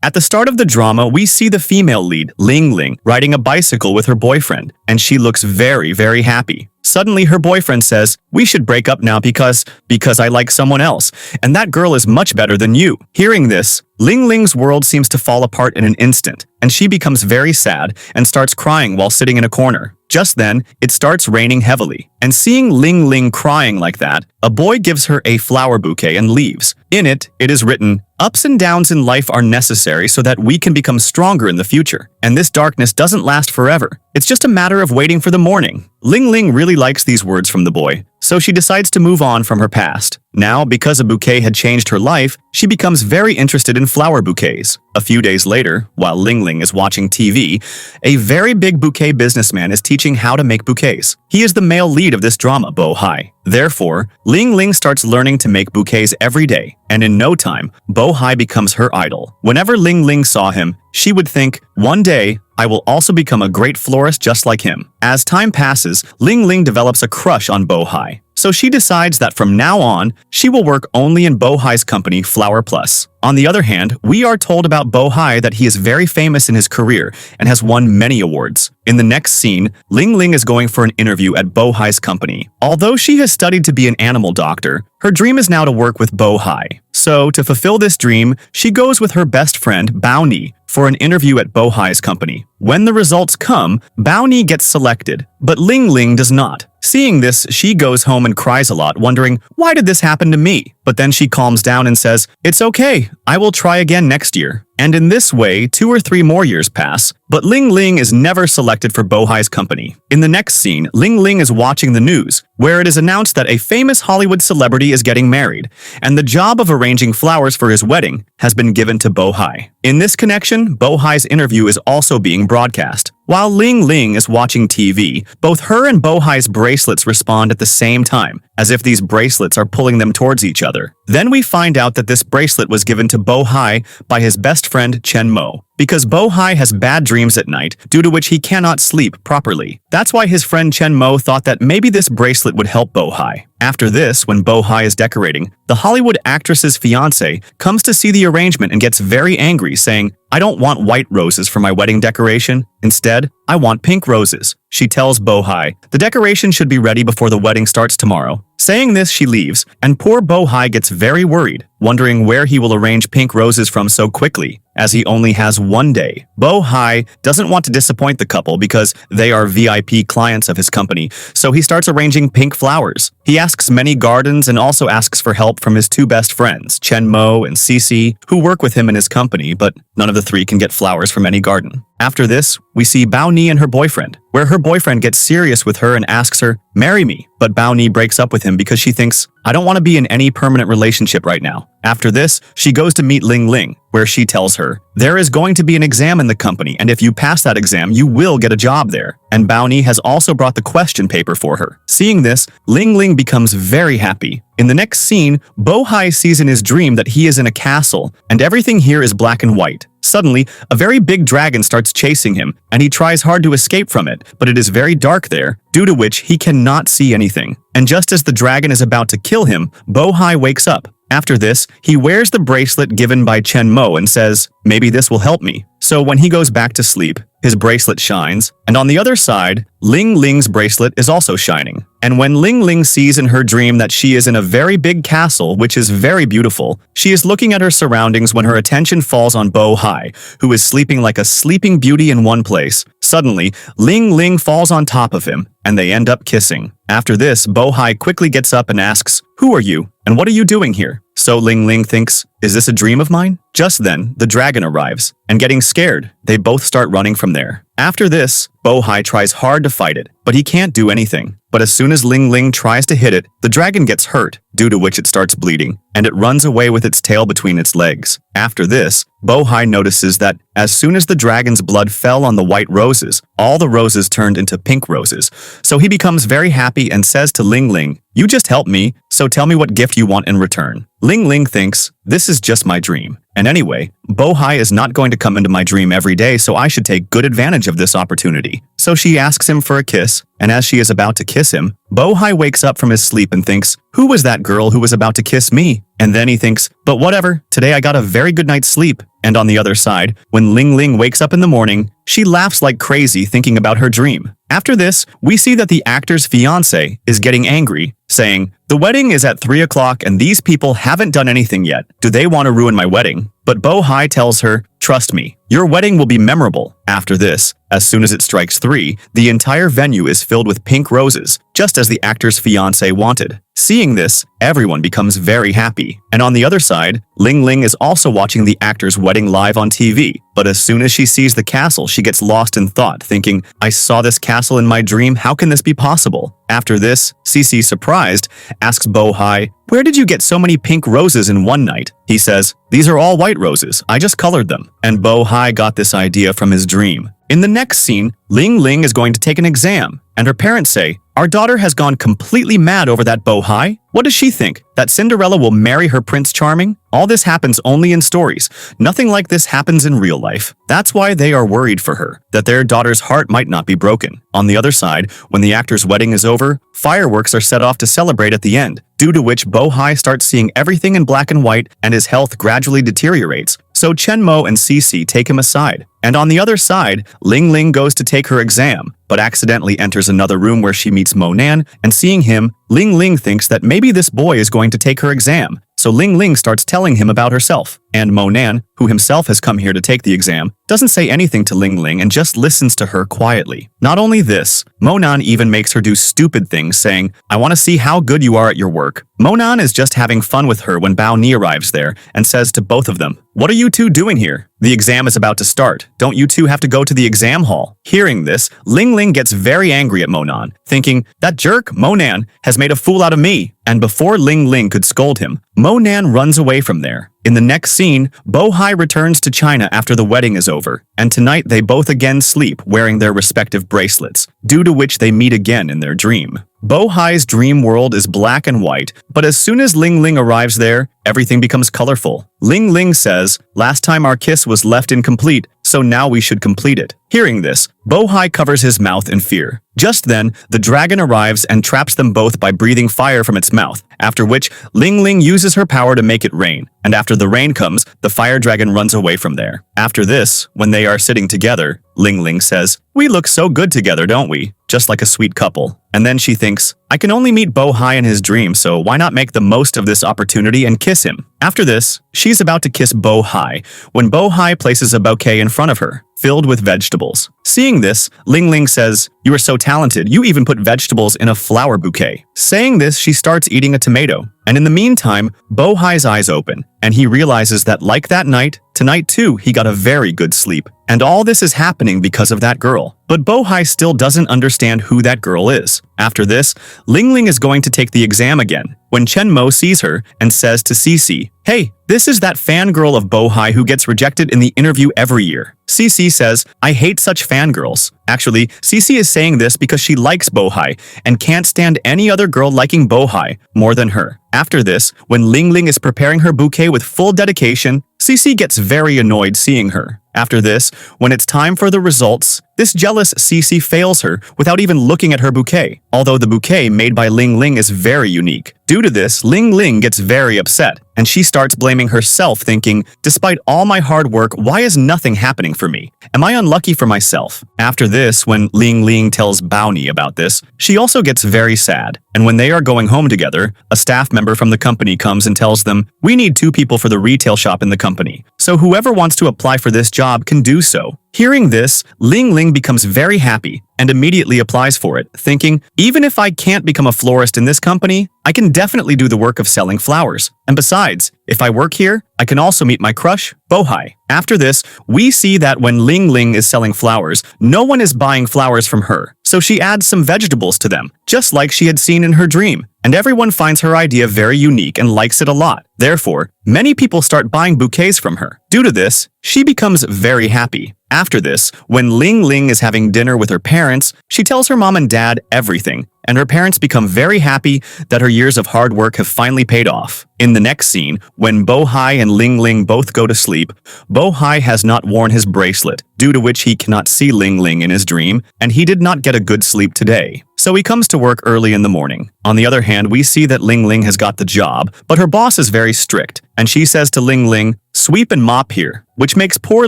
At the start of the drama, we see the female lead, Lingling, riding a bicycle with her boyfriend, and she looks very, very happy. Suddenly, her boyfriend says, "We should break up now because I like someone else, and that girl is much better than you." Hearing this, Lingling's world seems to fall apart in an instant, and she becomes very sad and starts crying while sitting in a corner. Just then, it starts raining heavily, and seeing Lingling crying like that, a boy gives her a flower bouquet and leaves. In it, it is written, "Ups and downs in life are necessary so that we can become stronger in the future, and this darkness doesn't last forever. It's just a matter of waiting for the morning." Lingling really likes these words from the boy, so she decides to move on from her past. Now, because a bouquet had changed her life, she becomes very interested in flower bouquets. A few days later, while Lingling is watching TV, a very big bouquet businessman is teaching how to make bouquets. He is the male lead of this drama, Bo-hai. Therefore, Lingling starts learning to make bouquets every day, and in no time, Bo-hai becomes her idol. Whenever Lingling saw him, she would think, "One day, I will also become a great florist just like him." As time passes, Lingling develops a crush on Bo-hai. So she decides that from now on, she will work only in Bo-hai's company, Flower Plus. On the other hand, we are told about Bo-hai that he is very famous in his career and has won many awards. In the next scene, Lingling is going for an interview at Bo-hai's company. Although she has studied to be an animal doctor, her dream is now to work with Bo-hai. So, to fulfill this dream, she goes with her best friend, Bao-ni, for an interview at Bo-hai's company. When the results come, Bao-ni gets selected, but Lingling does not. Seeing this, she goes home and cries a lot, wondering, "Why did this happen to me?" But then she calms down and says, "It's okay, I will try again next year." And in this way, 2 or 3 more years pass, but Lingling is never selected for Bo-hai's company. In the next scene, Lingling is watching the news, where it is announced that a famous Hollywood celebrity is getting married, and the job of arranging flowers for his wedding has been given to Bo-hai. In this connection, Bo-hai's interview is also being broadcast. While Lingling is watching TV, both her and Bo-hai's bracelets respond at the same time, as if these bracelets are pulling them towards each other. Then we find out that this bracelet was given to Bo-hai by his best friend Chen-mo, because Bo-hai has bad dreams at night, due to which he cannot sleep properly. That's why his friend Chen-mo thought that maybe this bracelet would help Bo-hai. After this, when Bo-hai is decorating, the Hollywood actress's fiancé comes to see the arrangement and gets very angry, saying, "I don't want white roses for my wedding decoration. Instead, I want pink roses." She tells Bo-hai, "The decoration should be ready before the wedding starts tomorrow." Saying this, she leaves, and poor Bo-hai gets very worried, wondering where he will arrange pink roses from so quickly, as he only has 1 day. Bo-hai doesn't want to disappoint the couple because they are VIP clients of his company, so he starts arranging pink flowers. He asks many gardens and also asks for help from his 2 best friends, Chen-mo and Cece, who work with him in his company, but none of the 3 can get flowers from any garden. After this, we see Bao-ni and her boyfriend, where her boyfriend gets serious with her and asks her, "Marry me." But Bao-ni breaks up with him because she thinks, "I don't want to be in any permanent relationship right now." After this, she goes to meet Lingling, where she tells her, "There is going to be an exam in the company, and if you pass that exam, you will get a job there." And Bao-ni has also brought the question paper for her. Seeing this, Lingling becomes very happy. In the next scene, Bo-hai sees in his dream that he is in a castle, and everything here is black and white. Suddenly, a very big dragon starts chasing him, and he tries hard to escape from it, but it is very dark there, due to which he cannot see anything. And just as the dragon is about to kill him, Bo-hai wakes up. After this, he wears the bracelet given by Chen-mo and says, "Maybe this will help me." So when he goes back to sleep, his bracelet shines, and on the other side, Lingling's bracelet is also shining. And when Lingling sees in her dream that she is in a very big castle, which is very beautiful, she is looking at her surroundings when her attention falls on Bo-hai, who is sleeping like a sleeping beauty in one place. Suddenly, Lingling falls on top of him, and they end up kissing. After this, Bo-hai quickly gets up and asks, "Who are you, and what are you doing here?" So Lingling thinks, "Is this a dream of mine?" Just then, the dragon arrives, and getting scared, they both start running from there. After this, Bo-hai tries hard to fight it, but he can't do anything. But as soon as Lingling tries to hit it, the dragon gets hurt, due to which it starts bleeding, and it runs away with its tail between its legs. After this, Bo-hai notices that as soon as the dragon's blood fell on the white roses, all the roses turned into pink roses. So he becomes very happy and says to Lingling, "You just helped me, so tell me what gift you want in return." Lingling thinks, "This is just my dream. And anyway, Bo-hai is not going to come into my dream every day, so I should take good advantage of this opportunity." So she asks him for a kiss, and as she is about to kiss him, Bo-hai wakes up from his sleep and thinks, who was that girl who was about to kiss me? And then he thinks, but whatever, today I got a very good night's sleep. And on the other side, when Lingling wakes up in the morning, she laughs like crazy thinking about her dream. After this, we see that the actor's fiancé is getting angry, saying, the wedding is at 3 o'clock and these people haven't done anything yet. Do they want to ruin my wedding? But Bo-hai tells her, trust me, your wedding will be memorable. After this, as soon as it strikes 3, the entire venue is filled with pink roses, just as the actor's fiancé wanted. Seeing this, everyone becomes very happy. And on the other side, Lingling is also watching the actor's wedding live on TV. But as soon as she sees the castle, she gets lost in thought, thinking, I saw this castle in my dream, how can this be possible? After this, Cece, surprised, asks Bo-hai, where did you get so many pink roses in one night? He says, these are all white roses, I just colored them. And Bo-hai got this idea from his dream. In the next scene, Lingling is going to take an exam, and her parents say, our daughter has gone completely mad over that Bo-hai. What does she think? That Cinderella will marry her Prince Charming? All this happens only in stories. Nothing like this happens in real life. That's why they are worried for her, that their daughter's heart might not be broken. On the other side, when the actor's wedding is over, fireworks are set off to celebrate at the end, due to which Bo-hai starts seeing everything in black and white and his health gradually deteriorates. So Chen-mo and Cece take him aside. And on the other side, Lingling goes to take her exam, but accidentally enters another room where she meets Monan, and seeing him, Lingling thinks that maybe this boy is going to take her exam. So Lingling starts telling him about herself, and Monan, who himself has come here to take the exam, doesn't say anything to Lingling and just listens to her quietly. Not only this, Monan even makes her do stupid things, saying, I want to see how good you are at your work. Monan is just having fun with her when Bao Ni arrives there and says to both of them, what are you two doing here? The exam is about to start. Don't you two have to go to the exam hall? Hearing this, Lingling gets very angry at Monan, thinking, that jerk, Monan, has made a fool out of me. And before Lingling could scold him, Monan runs away from there. In the next scene, Bo-hai returns to China after the wedding is over, and tonight they both again sleep wearing their respective bracelets, due to which they meet again in their dream. Bo-hai's dream world is black and white, but as soon as Lingling arrives there, everything becomes colorful. Lingling says, last time our kiss was left incomplete, so now we should complete it. Hearing this, Bo-hai covers his mouth in fear. Just then, the dragon arrives and traps them both by breathing fire from its mouth, after which Lingling uses her power to make it rain, and after the rain comes, the fire dragon runs away from there. After this, when they are sitting together, Lingling says, we look so good together, don't we? Just like a sweet couple. And then she thinks, I can only meet Bo-hai in his dream, so why not make the most of this opportunity and kiss him? After this, she's about to kiss Bo-hai when Bo-hai places a bouquet in front of her, filled with vegetables. Seeing this, Lingling says, you are so talented, you even put vegetables in a flower bouquet. Saying this, she starts eating a tomato. And in the meantime, Bo-hai's eyes open, and he realizes that like that night, tonight too, he got a very good sleep. And all this is happening because of that girl. But Bo-hai still doesn't understand who that girl is. After this, Lingling is going to take the exam again, when Chen-mo sees her and says to Cece, hey, this is that fangirl of Bo-hai who gets rejected in the interview every year. Cece says, I hate such fangirls. Actually, Cece is saying this because she likes Bo-hai and can't stand any other girl liking Bo-hai more than her. After this, when Lingling is preparing her bouquet with full dedication, Cece gets very annoyed seeing her. After this, when it's time for the results, this jealous Cece fails her without even looking at her bouquet, although the bouquet made by Lingling is very unique. Due to this, Lingling gets very upset, and she starts blaming herself, thinking, despite all my hard work, why is nothing happening for me? Am I unlucky for myself? After this, when Lingling tells Bao Ni about this, she also gets very sad, and when they are going home together, a staff member from the company comes and tells them, we need 2 people for the retail shop in the company, so whoever wants to apply for this job can do so. Hearing this, Lingling becomes very happy and immediately applies for it, thinking, even if I can't become a florist in this company, I can definitely do the work of selling flowers. And besides, if I work here, I can also meet my crush, Bo-hai. After this, we see that when Lingling is selling flowers, no one is buying flowers from her, so she adds some vegetables to them, just like she had seen in her dream. And everyone finds her idea very unique and likes it a lot. Therefore, many people start buying bouquets from her. Due to this, she becomes very happy. After this, when Lingling is having dinner with her parents, she tells her mom and dad everything, and her parents become very happy that her years of hard work have finally paid off. In the next scene, when Bo-hai and Lingling both go to sleep, Bo-hai has not worn his bracelet, due to which he cannot see Lingling in his dream, and he did not get a good sleep today. So he comes to work early in the morning. On the other hand, we see that Lingling has got the job, but her boss is very strict, and she says to Lingling, "Sweep and mop here," which makes poor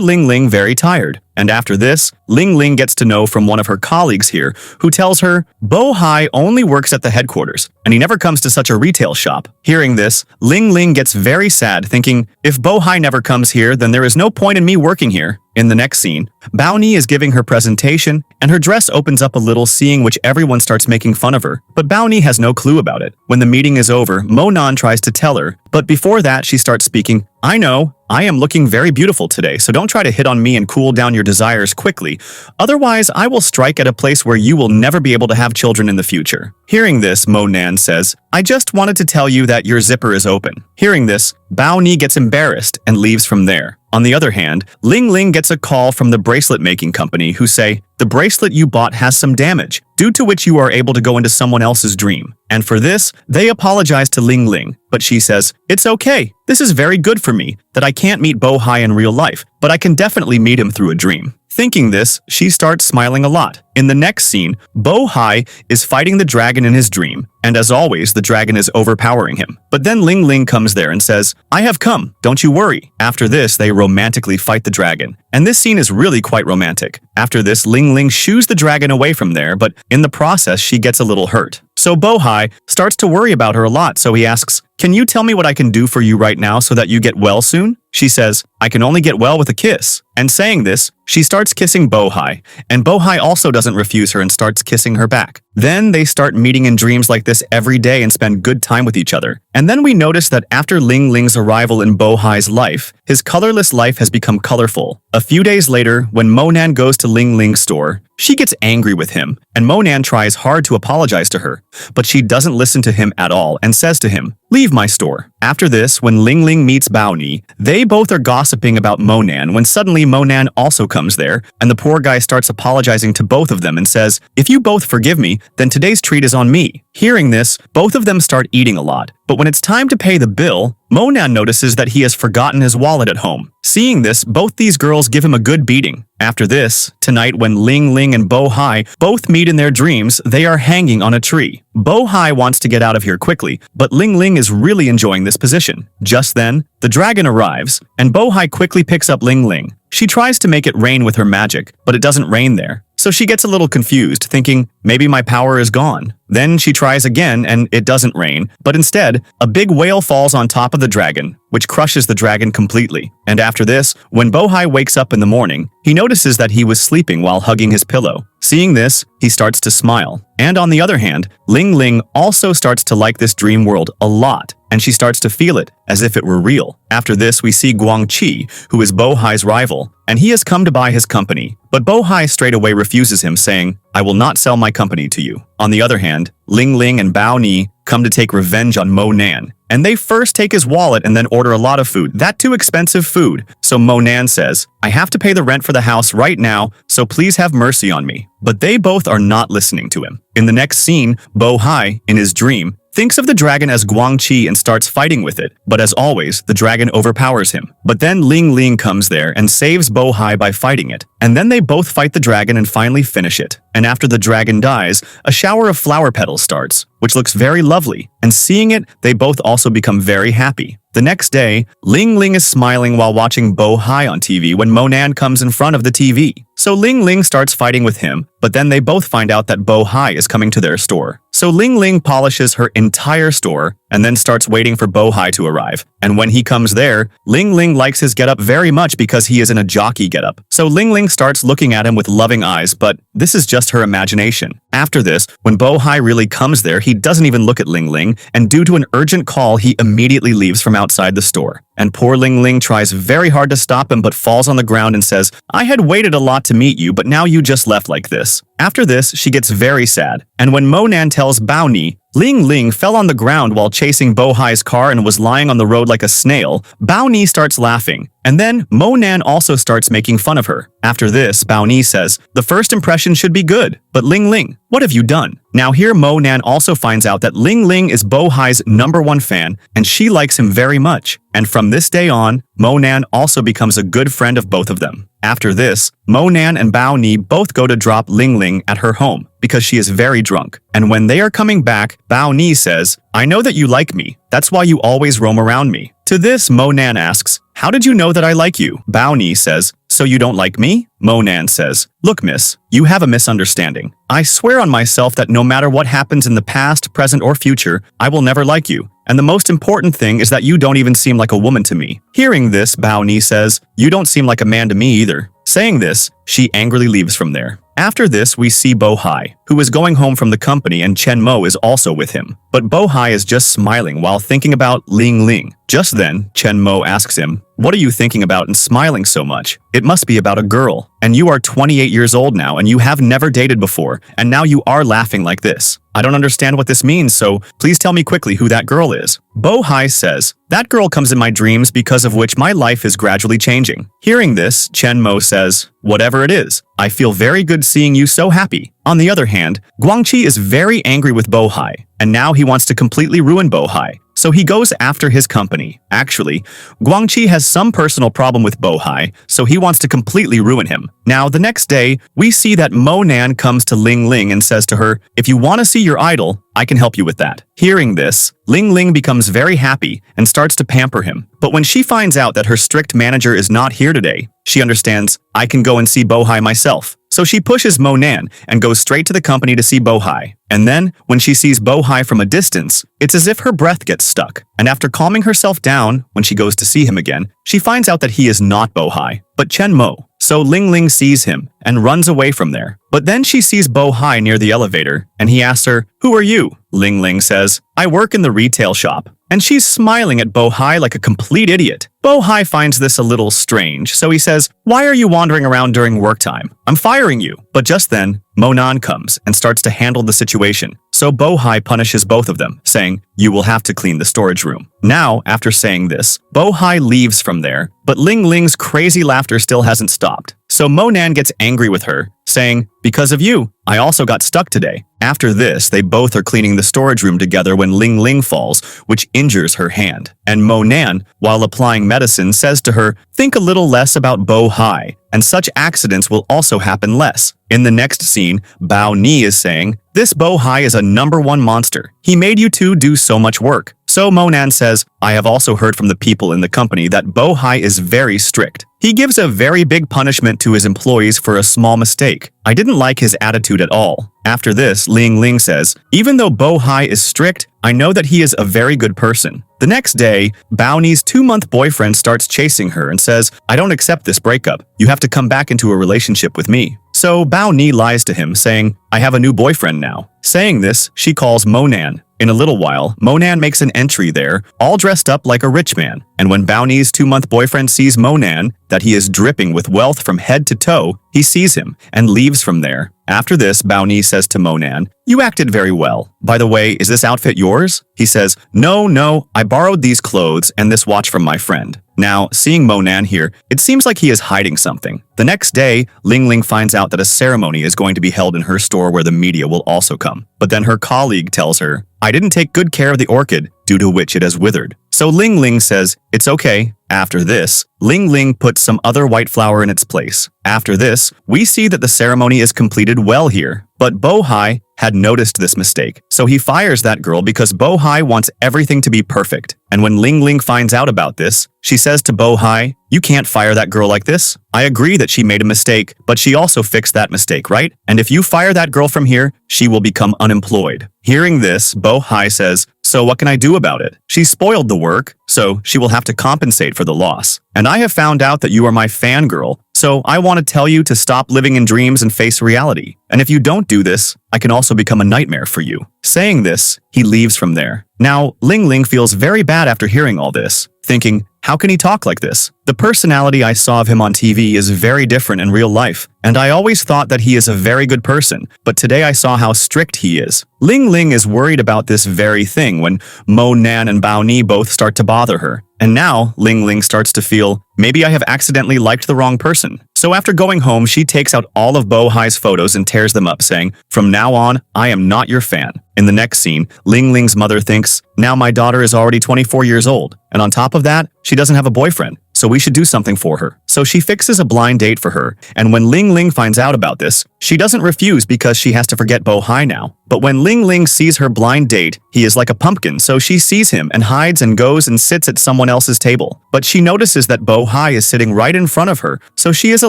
Lingling very tired. And after this, Lingling gets to know from one of her colleagues here, who tells her, Bo-hai only works at the headquarters, and he never comes to such a retail shop. Hearing this, Lingling gets very sad, thinking, if Bo-hai never comes here, then there is no point in me working here. In the next scene, Bao-ni is giving her presentation, and her dress opens up a little, seeing which everyone starts making fun of her. But Bao-ni has no clue about it. When the meeting is over, Mo-nan tries to tell her, but before that she starts speaking, "I know, I am looking very beautiful today, so don't try to hit on me and cool down your desires quickly. Otherwise, I will strike at a place where you will never be able to have children in the future." Hearing this, Mo-nan says, "I just wanted to tell you that your zipper is open." Hearing this, Bao-ni gets embarrassed and leaves from there. On the other hand, Lingling gets a call from the bracelet-making company who say, "The bracelet you bought has some damage, due to which you are able to go into someone else's dream." And for this, they apologize to Lingling, but she says, "It's okay. This is very good for me, that I can't meet Bo-hai in real life, but I can definitely meet him through a dream." Thinking this, she starts smiling a lot. In the next scene, Bo-hai is fighting the dragon in his dream, and as always, the dragon is overpowering him. But then Lingling comes there and says, "I have come, don't you worry." After this, they romantically fight the dragon, and this scene is really quite romantic. After this, Lingling shoos the dragon away from there, but in the process, she gets a little hurt. So Bo-hai starts to worry about her a lot, so he asks, "Can you tell me what I can do for you right now so that you get well soon?" She says, "I can only get well with a kiss." And saying this, she starts kissing Bo-hai, and Bo-hai also doesn't refuse her and starts kissing her back. Then they start meeting in dreams like this every day and spend good time with each other. And then we notice that after Lingling's arrival in Bo-hai's life, his colorless life has become colorful. A few days later, when Mo-nan goes to Lingling's store, she gets angry with him, and Mo-nan tries hard to apologize to her, but she doesn't listen to him at all and says to him, "Leave my store." After this, when Lingling meets Bao-ni, they both are gossiping about Mo-nan when suddenly Mo-nan also comes there, and the poor guy starts apologizing to both of them and says, "If you both forgive me, then today's treat is on me." Hearing this, both of them start eating a lot, but when it's time to pay the bill, Mo-nan notices that he has forgotten his wallet at home. Seeing this, both these girls give him a good beating. After this, tonight when Lingling and Bo-hai both meet in their dreams, they are hanging on a tree. Bo-hai wants to get out of here quickly, but Lingling is really enjoying this position. Just then, the dragon arrives, and Bo-hai quickly picks up Lingling. She tries to make it rain with her magic, but it doesn't rain there. So she gets a little confused, thinking, maybe my power is gone. Then she tries again and it doesn't rain, but instead, a big whale falls on top of the dragon, which crushes the dragon completely. And after this, when Bo-hai wakes up in the morning, he notices that he was sleeping while hugging his pillow. Seeing this, he starts to smile. And on the other hand, Lingling also starts to like this dream world a lot, and she starts to feel it as if it were real. After this, we see Guangqi, who is Bo-hai's rival, and he has come to buy his company. But Bo-hai straight away refuses him, saying, "I will not sell my company to you." On the other hand, Lingling and Bao-ni come to take revenge on Mo-nan, and they first take his wallet and then order a lot of food, that too expensive food. So Mo-nan says, "I have to pay the rent for the house right now, so please have mercy on me." But they both are not listening to him. In the next scene, Bo-hai, in his dream, thinks of the dragon as Guangqi and starts fighting with it, but as always, the dragon overpowers him. But then Lingling comes there and saves Bo-hai by fighting it, and then they both fight the dragon and finally finish it. And after the dragon dies, a shower of flower petals starts, which looks very lovely, and seeing it, they both also become very happy. The next day, Lingling is smiling while watching Bo-hai on TV when Mo-nan comes in front of the TV. So Lingling starts fighting with him, but then they both find out that Bo-hai is coming to their store. So Lingling polishes her entire store and then starts waiting for Bo-hai to arrive. And when he comes there, Lingling likes his getup very much because he is in a jockey getup. So Lingling starts looking at him with loving eyes, but this is just her imagination. After this, when Bo-hai really comes there, he doesn't even look at Lingling, and due to an urgent call, he immediately leaves from outside the store. And poor Lingling tries very hard to stop him but falls on the ground and says, "I had waited a lot to meet you, but now you just left like this." After this, she gets very sad, and when Mo-nan tells Bao-ni, Lingling fell on the ground while chasing Bohai's car and was lying on the road like a snail. Bao Ni starts laughing, and then Mo Nan also starts making fun of her. After this, Bao Ni says, the first impression should be good, but Lingling, what have you done? Now here Mo Nan also finds out that Lingling is Bohai's #1 fan, and she likes him very much. And from this day on, Mo Nan also becomes a good friend of both of them. After this, Mo Nan and Bao Ni both go to drop Lingling at her home because she is very drunk. And when they are coming back, Bao Ni says, I know that you like me. That's why you always roam around me. To this, Mo Nan asks, how did you know that I like you? Bao Ni says, so you don't like me? Mo Nan says, look miss, you have a misunderstanding. I swear on myself that no matter what happens in the past, present, or future, I will never like you. And the most important thing is that you don't even seem like a woman to me. Hearing this, Bao Ni says, you don't seem like a man to me either. Saying this, she angrily leaves from there. After this, we see Bohai, who is going home from the company, and Chen Mo is also with him. But Bohai is just smiling while thinking about Lingling. Just then, Chen Mo asks him, what are you thinking about and smiling so much? It must be about a girl. And you are 28 years old now and you have never dated before, and now you are laughing like this. I don't understand what this means, so please tell me quickly who that girl is. Bohai says, that girl comes in my dreams because of which my life is gradually changing. Hearing this, Chen Mo says, whatever it is, I feel very good seeing you so happy. On the other hand, Guangqi is very angry with Bohai, and now he wants to completely ruin Bohai. So he goes after his company. Actually, Guangqi has some personal problem with Bohai, so he wants to completely ruin him. Now, the next day, we see that Mo Nan comes to Lingling and says to her, if you want to see your idol, I can help you with that. Hearing this, Lingling becomes very happy and starts to pamper him. But when she finds out that her strict manager is not here today, she understands, I can go and see Bohai myself. So she pushes Mo Nan and goes straight to the company to see Bohai. And then, when she sees Bohai from a distance, it's as if her breath gets stuck. And after calming herself down, when she goes to see him again, she finds out that he is not Bohai, but Chen Mo. So Lingling sees him and runs away from there. But then she sees Bohai near the elevator, and he asks her, who are you? Lingling says, I work in the retail shop. And she's smiling at Bohai like a complete idiot. Bohai finds this a little strange, so he says, why are you wandering around during work time? I'm firing you. But just then, Mo Nan comes and starts to handle the situation. So Bohai punishes both of them, saying, you will have to clean the storage room. Now, after saying this, Bohai leaves from there, but Lingling's crazy laughter still hasn't stopped. So Mo Nan gets angry with her, saying, because of you, I also got stuck today. After this, they both are cleaning the storage room together when Lingling falls, which injures her hand. And Mo Nan, while applying medicine, says to her, think a little less about Bohai, and such accidents will also happen less. In the next scene, Bao Ni is saying, this Bohai is a #1 monster. He made you two do so much work. So Mo Nan says, I have also heard from the people in the company that Bohai is very strict. He gives a very big punishment to his employees for a small mistake. I didn't like his attitude at all. After this, Lingling says, even though Bohai is strict, I know that he is a very good person. The next day, Bao Ni's 2-month boyfriend starts chasing her and says, I don't accept this breakup. You have to come back into a relationship with me. So Bao Ni lies to him, saying, I have a new boyfriend now. Saying this, she calls Mo Nan. In a little while, Mo Nan makes an entry there, all dressed up like a rich man. And when Bao Ni's 2-month boyfriend sees Mo Nan, that he is dripping with wealth from head to toe, he sees him and leaves from there. After this, Bao Ni says to Mo Nan, you acted very well. By the way, is this outfit yours? He says, no, I borrowed these clothes and this watch from my friend. Now, seeing Mo Nan here, it seems like he is hiding something. The next day, Lingling finds out that a ceremony is going to be held in her store where the media will also come. But then her colleague tells her, I didn't take good care of the orchid, due to which it has withered. So Lingling says, it's okay. After this, Lingling puts some other white flower in its place. After this, we see that the ceremony is completed well here. But Bohai had noticed this mistake, so he fires that girl because Bohai wants everything to be perfect. And when Lingling finds out about this, she says to Bohai, you can't fire that girl like this. I agree that she made a mistake, but she also fixed that mistake, right? And if you fire that girl from here, she will become unemployed. Hearing this, Bohai says, so what can I do about it? She spoiled the work, so she will have to compensate for the loss. And I have found out that you are my fangirl, so I want to tell you to stop living in dreams and face reality. And if you don't do this, I can also become a nightmare for you. Saying this, he leaves from there. Now, Lingling feels very bad after hearing all this, thinking, How can he talk like this? The personality I saw of him on TV is very different in real life, and I always thought that he is a very good person, but today I saw how strict he is. Lingling is worried about this very thing when Mo Nan and Bao Ni both start to bother her. And now, Lingling starts to feel, maybe I have accidentally liked the wrong person. So after going home, she takes out all of Bo Hai's photos and tears them up, saying, from now on, I am not your fan. In the next scene, Lingling's mother thinks, now my daughter is already 24 years old, and on top of that, she doesn't have a boyfriend, so we should do something for her. So she fixes a blind date for her, and when Lingling finds out about this, she doesn't refuse because she has to forget Bo Hai now. But when Lingling sees her blind date, he is like a pumpkin, so she sees him and hides and goes and sits at someone else's table. But she notices that Bo Hai is sitting right in front of her, so she is a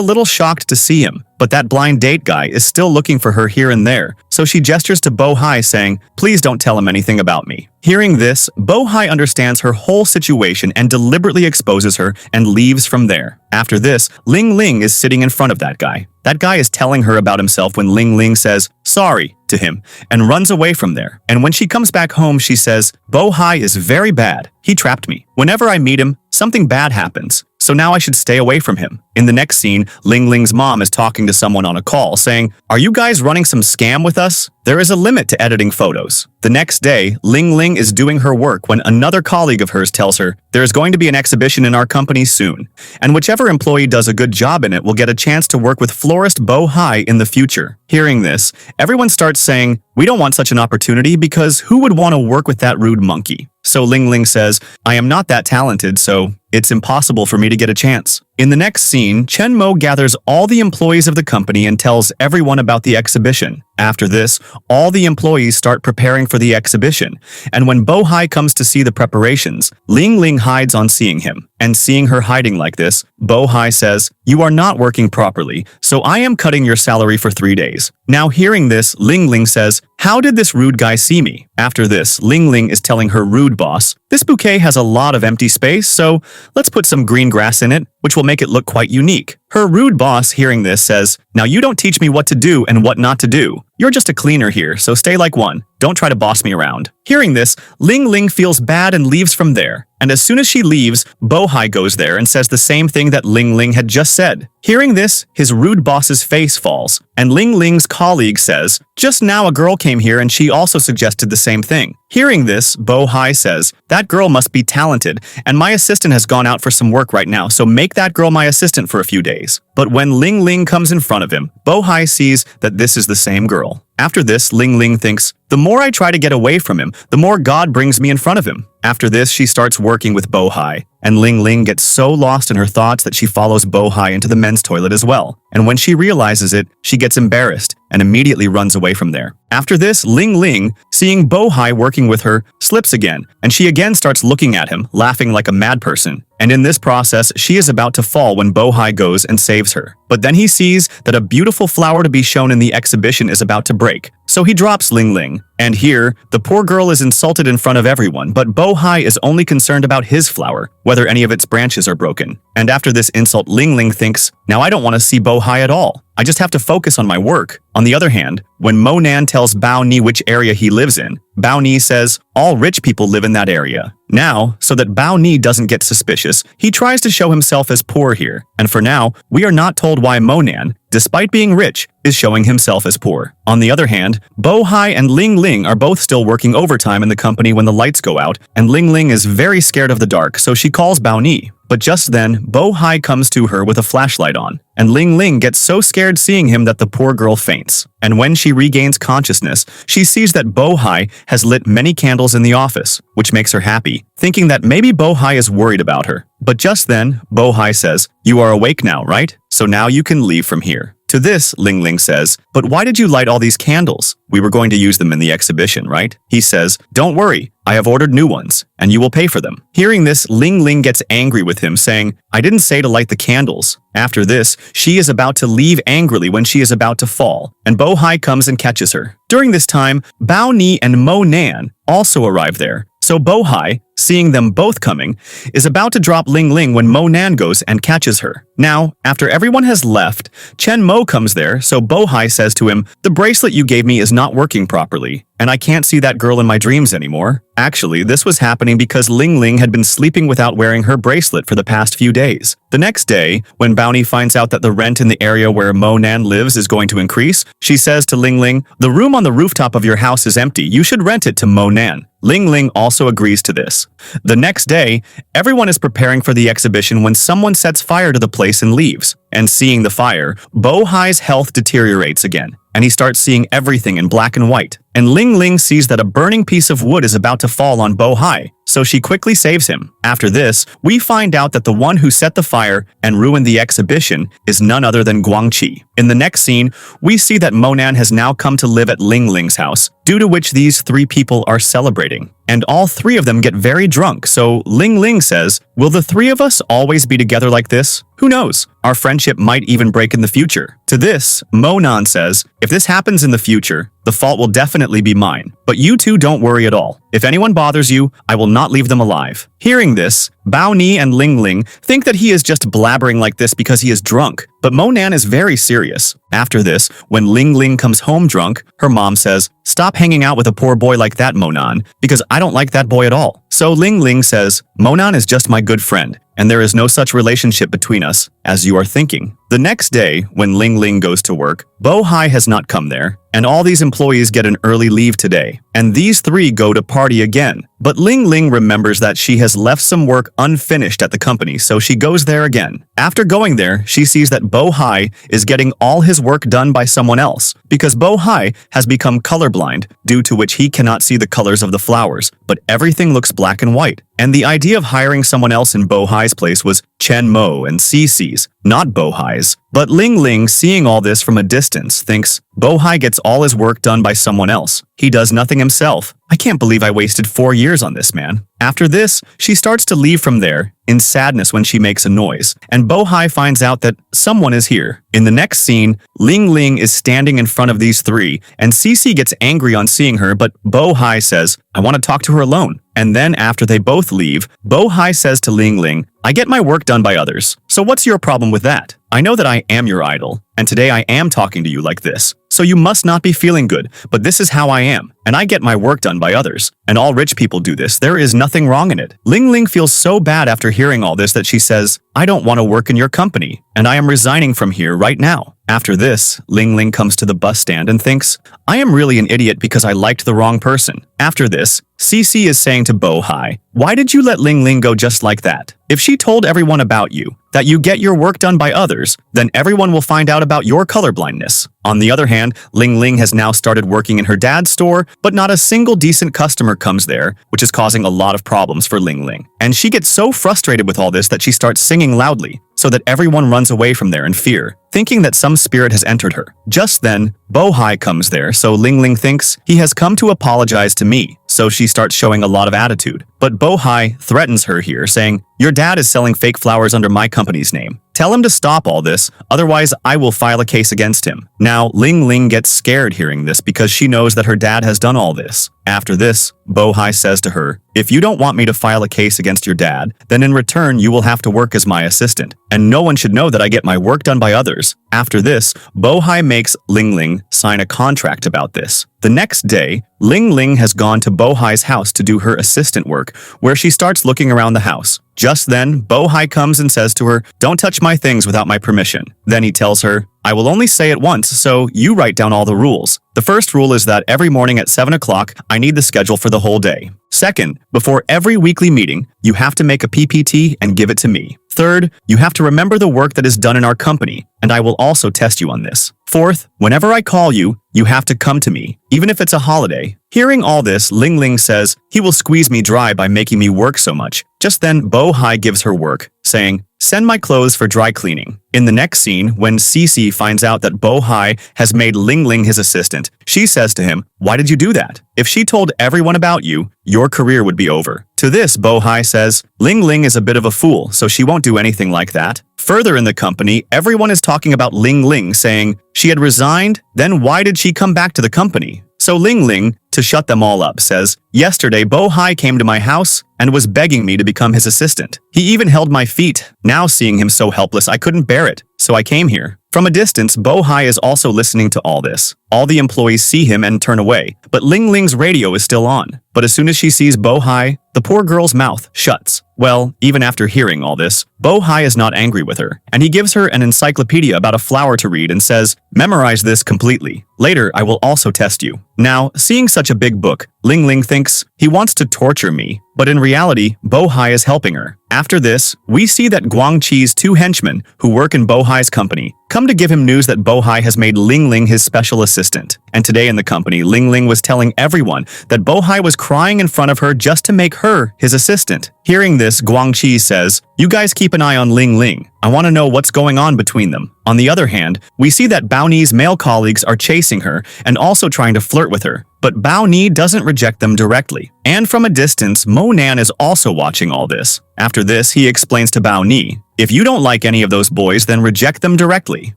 little shocked to see him. But that blind date guy is still looking for her here and there, so she gestures to Bo Hai saying, please don't tell him anything about me. Hearing this, Bo Hai understands her whole situation and deliberately exposes her and leaves from there. After this, Lingling is sitting in front of that guy. That guy is telling her about himself when Lingling says, sorry, to him, and runs away from there. And when she comes back home, she says, Bo Hai is very bad. He trapped me. Whenever I meet him, something bad happens. So now I should stay away from him. In the next scene, Lingling's mom is talking to someone on a call, saying, are you guys running some scam with us? There is a limit to editing photos. The next day, Lingling is doing her work when another colleague of hers tells her, there is going to be an exhibition in our company soon, and whichever employee does a good job in it will get a chance to work with florist Bo Hai in the future. Hearing this, everyone starts saying, we don't want such an opportunity because who would want to work with that rude monkey? So Lingling says, I am not that talented, so it's impossible for me to get a chance. In the next scene, Chen Mo gathers all the employees of the company and tells everyone about the exhibition. After this, all the employees start preparing for the exhibition, and when Bo Hai comes to see the preparations, Lingling hides on seeing him. And seeing her hiding like this, Bo Hai says, you are not working properly, so I am cutting your salary for 3 days. Now hearing this, Lingling says, how did this rude guy see me? After this, Lingling is telling her rude boss, this bouquet has a lot of empty space, so let's put some green grass in it, which will make it look quite unique. Her rude boss, hearing this, says, now you don't teach me what to do and what not to do. You're just a cleaner here, so stay like one. Don't try to boss me around. Hearing this, Lingling feels bad and leaves from there. And as soon as she leaves, Bo Hai goes there and says the same thing that Lingling had just said. Hearing this, his rude boss's face falls, and Lingling's colleague says, just now a girl came here and she also suggested the same thing. Hearing this, Bo Hai says, that girl must be talented, and my assistant has gone out for some work right now, so make that girl my assistant for a few days. But when Lingling comes in front of him, Bo Hai sees that this is the same girl. After this, Lingling thinks, the more I try to get away from him, the more God brings me in front of him. After this, she starts working with Bo Hai, and Lingling gets so lost in her thoughts that she follows Bo Hai into the men's toilet as well. And when she realizes it, she gets embarrassed and immediately runs away from there. After this, Lingling, seeing Bo Hai working with her, slips again, and she again starts looking at him, laughing like a mad person. And in this process, she is about to fall when Bo Hai goes and saves her. But then he sees that a beautiful flower to be shown in the exhibition is about to break, so he drops Lingling. And here, the poor girl is insulted in front of everyone, but Bo Hai is only concerned about his flower, whether any of its branches are broken. And after this insult, Lingling thinks, now I don't want to see Bo Hai at all. I just have to focus on my work. On the other hand, when Mo Nan tells Bao Ni which area he lives in, Bao Ni says, all rich people live in that area. Now, so that Bao Ni doesn't get suspicious, he tries to show himself as poor here. And for now, we are not told why Mo Nan, despite being rich, is showing himself as poor. On the other hand, Bo Hai and Lingling are both still working overtime in the company when the lights go out, and Lingling is very scared of the dark, so she calls Bao Ni. But just then, Bo Hai comes to her with a flashlight on, and Lingling gets so scared seeing him that the poor girl faints. And when she regains consciousness, she sees that Bo Hai has lit many candles in the office, which makes her happy, thinking that maybe Bo Hai is worried about her. But just then, Bo Hai says, you are awake now, right? So now you can leave from here. To this, Lingling says, but why did you light all these candles? We were going to use them in the exhibition, right? He says, don't worry, I have ordered new ones, and you will pay for them. Hearing this, Lingling gets angry with him, saying, I didn't say to light the candles. After this, she is about to leave angrily when she is about to fall, and Bo Hai comes and catches her. During this time, Bao Ni and Mo Nan also arrive there, so So Bohai, seeing them both coming, is about to drop Lingling when Monan goes and catches her. Now, after everyone has left, Chen Mo comes there, so Bohai says to him, "The bracelet you gave me is not working properly, and I can't see that girl in my dreams anymore." Actually, this was happening because Lingling had been sleeping without wearing her bracelet for the past few days. The next day, when Bounty finds out that the rent in the area where Monan lives is going to increase, she says to Lingling, "The room on the rooftop of your house is empty. You should rent it to Monan." Lingling also agrees to this. The next day, everyone is preparing for the exhibition when someone sets fire to the place and leaves. And seeing the fire, Bohai's health deteriorates again, and he starts seeing everything in black and white. And Lingling sees that a burning piece of wood is about to fall on Bohai, so she quickly saves him. After this, we find out that the one who set the fire and ruined the exhibition is none other than Guangqi. In the next scene, we see that Monan has now come to live at Lingling's house, due to which these three people are celebrating. And all three of them get very drunk, so Lingling says, "Will the three of us always be together like this? Who knows? Our friendship might even break in the future." To this, Monan says, "If this happens in the future, the fault will definitely be mine. But you two don't worry at all. If anyone bothers you, I will not leave them alive." Hearing this, Bao Ni and Lingling think that he is just blabbering like this because he is drunk, but Monan is very serious. After this, when Lingling comes home drunk, her mom says, "Stop hanging out with a poor boy like that, Monan, because I don't like that boy at all." So Lingling says, "Monan is just my good friend, and there is no such relationship between us as you are thinking." The next day, when Lingling goes to work, Bohai has not come there, and all these employees get an early leave today, and these three go to party again. But Lingling remembers that she has left some work unfinished at the company, so she goes there again. After going there, she sees that Bohai is getting all his work done by someone else, because Bohai has become colorblind, due to which he cannot see the colors of the flowers, but everything looks black and white. And the idea of hiring someone else in Bohai's place was Chen Mo and Cece's, not Bohai's. But Lingling, seeing all this from a distance, thinks, Bohai gets all his work done by someone else. He does nothing himself. I can't believe I wasted 4 years on this man. After this, she starts to leave from there, in sadness when she makes a noise, and Bohai finds out that someone is here. In the next scene, Lingling is standing in front of these three, and Cece gets angry on seeing her, but Bohai says, "I want to talk to her alone." And then after they both leave, Bohai says to Lingling, "I get my work done by others, so what's your problem with that? I know that I am your idol, and today I am talking to you like this. So you must not be feeling good, but this is how I am, and I get my work done by others. And all rich people do this. There is nothing wrong in it." Lingling feels so bad after hearing all this that she says, "I don't want to work in your company, and I am resigning from here right now." After this, Lingling comes to the bus stand and thinks, "I am really an idiot because I liked the wrong person." After this, Cece is saying to Bohai, "Why did you let Lingling go just like that? If she told everyone about you, that you get your work done by others, then everyone will find out about your colorblindness." On the other hand, Lingling has now started working in her dad's store, but not a single decent customer comes there, which is causing a lot of problems for Lingling. And she gets so frustrated with all this that she starts singing loudly, so that everyone runs away from there in fear, thinking that some spirit has entered her. Just then, Bohai comes there, so Lingling thinks he has come to apologize to me, so she starts showing a lot of attitude. But Bohai threatens her here, saying, "Your dad is selling fake flowers under my company's name. Tell him to stop all this, otherwise I will file a case against him." Now, Lingling gets scared hearing this because she knows that her dad has done all this. After this, Bohai says to her, "If you don't want me to file a case against your dad, then in return you will have to work as my assistant, and no one should know that I get my work done by others." After this, Bohai makes Lingling sign a contract about this. The next day, Lingling has gone to Bohai's house to do her assistant work, where she starts looking around the house. Just then, Bohai comes and says to her, "Don't touch my things without my permission." Then he tells her, "I will only say it once, so you write down all the rules. The first rule is that every morning at 7 o'clock, I need the schedule for the whole day. Second, before every weekly meeting, you have to make a PPT and give it to me. Third, you have to remember the work that is done in our company, and I will also test you on this. Fourth, whenever I call you, you have to come to me, even if it's a holiday." Hearing all this, Lingling says he will squeeze me dry by making me work so much. Just then, Bohai gives her work, saying, "Send my clothes for dry cleaning." In the next scene, when Cece finds out that Bohai has made Lingling his assistant, she says to him, "Why did you do that? If she told everyone about you, your career would be over." To this, Bohai says, Lingling is a bit of a fool, so she won't do anything like that. Further in the company, everyone is talking about Lingling, saying, "She had resigned, then why did she come back to the company?" So Lingling, to shut them all up, says, "Yesterday Bo-hai came to my house and was begging me to become his assistant. He even held my feet. Now seeing him so helpless, I couldn't bear it, so I came here." From a distance, Bo-hai is also listening to all this. All the employees see him and turn away, but Lingling's radio is still on. But as soon as she sees Bo-hai, the poor girl's mouth shuts. Well, even after hearing all this, Bo-hai is not angry with her, and he gives her an encyclopedia about a flower to read and says, "Memorize this completely. Later, I will also test you." Now, seeing such a big book, Lingling thinks he wants to torture me, but in reality, Bo-hai is helping her. After this, we see that Guangqi's two henchmen, who work in Bo-hai's company, come to give him news that Bo-hai has made Lingling his special assistant. And today in the company, Lingling was telling everyone that Bo-hai was crying in front of her just to make her his assistant. Hearing this, Guangqi says, "You guys keep an eye on Lingling. I want to know what's going on between them." On the other hand, we see that Bao Ni's male colleagues are chasing her and also trying to flirt with her. But Bao Ni doesn't reject them directly. And from a distance, Mo Nan is also watching all this. After this, he explains to Bao Ni, "If you don't like any of those boys, then reject them directly.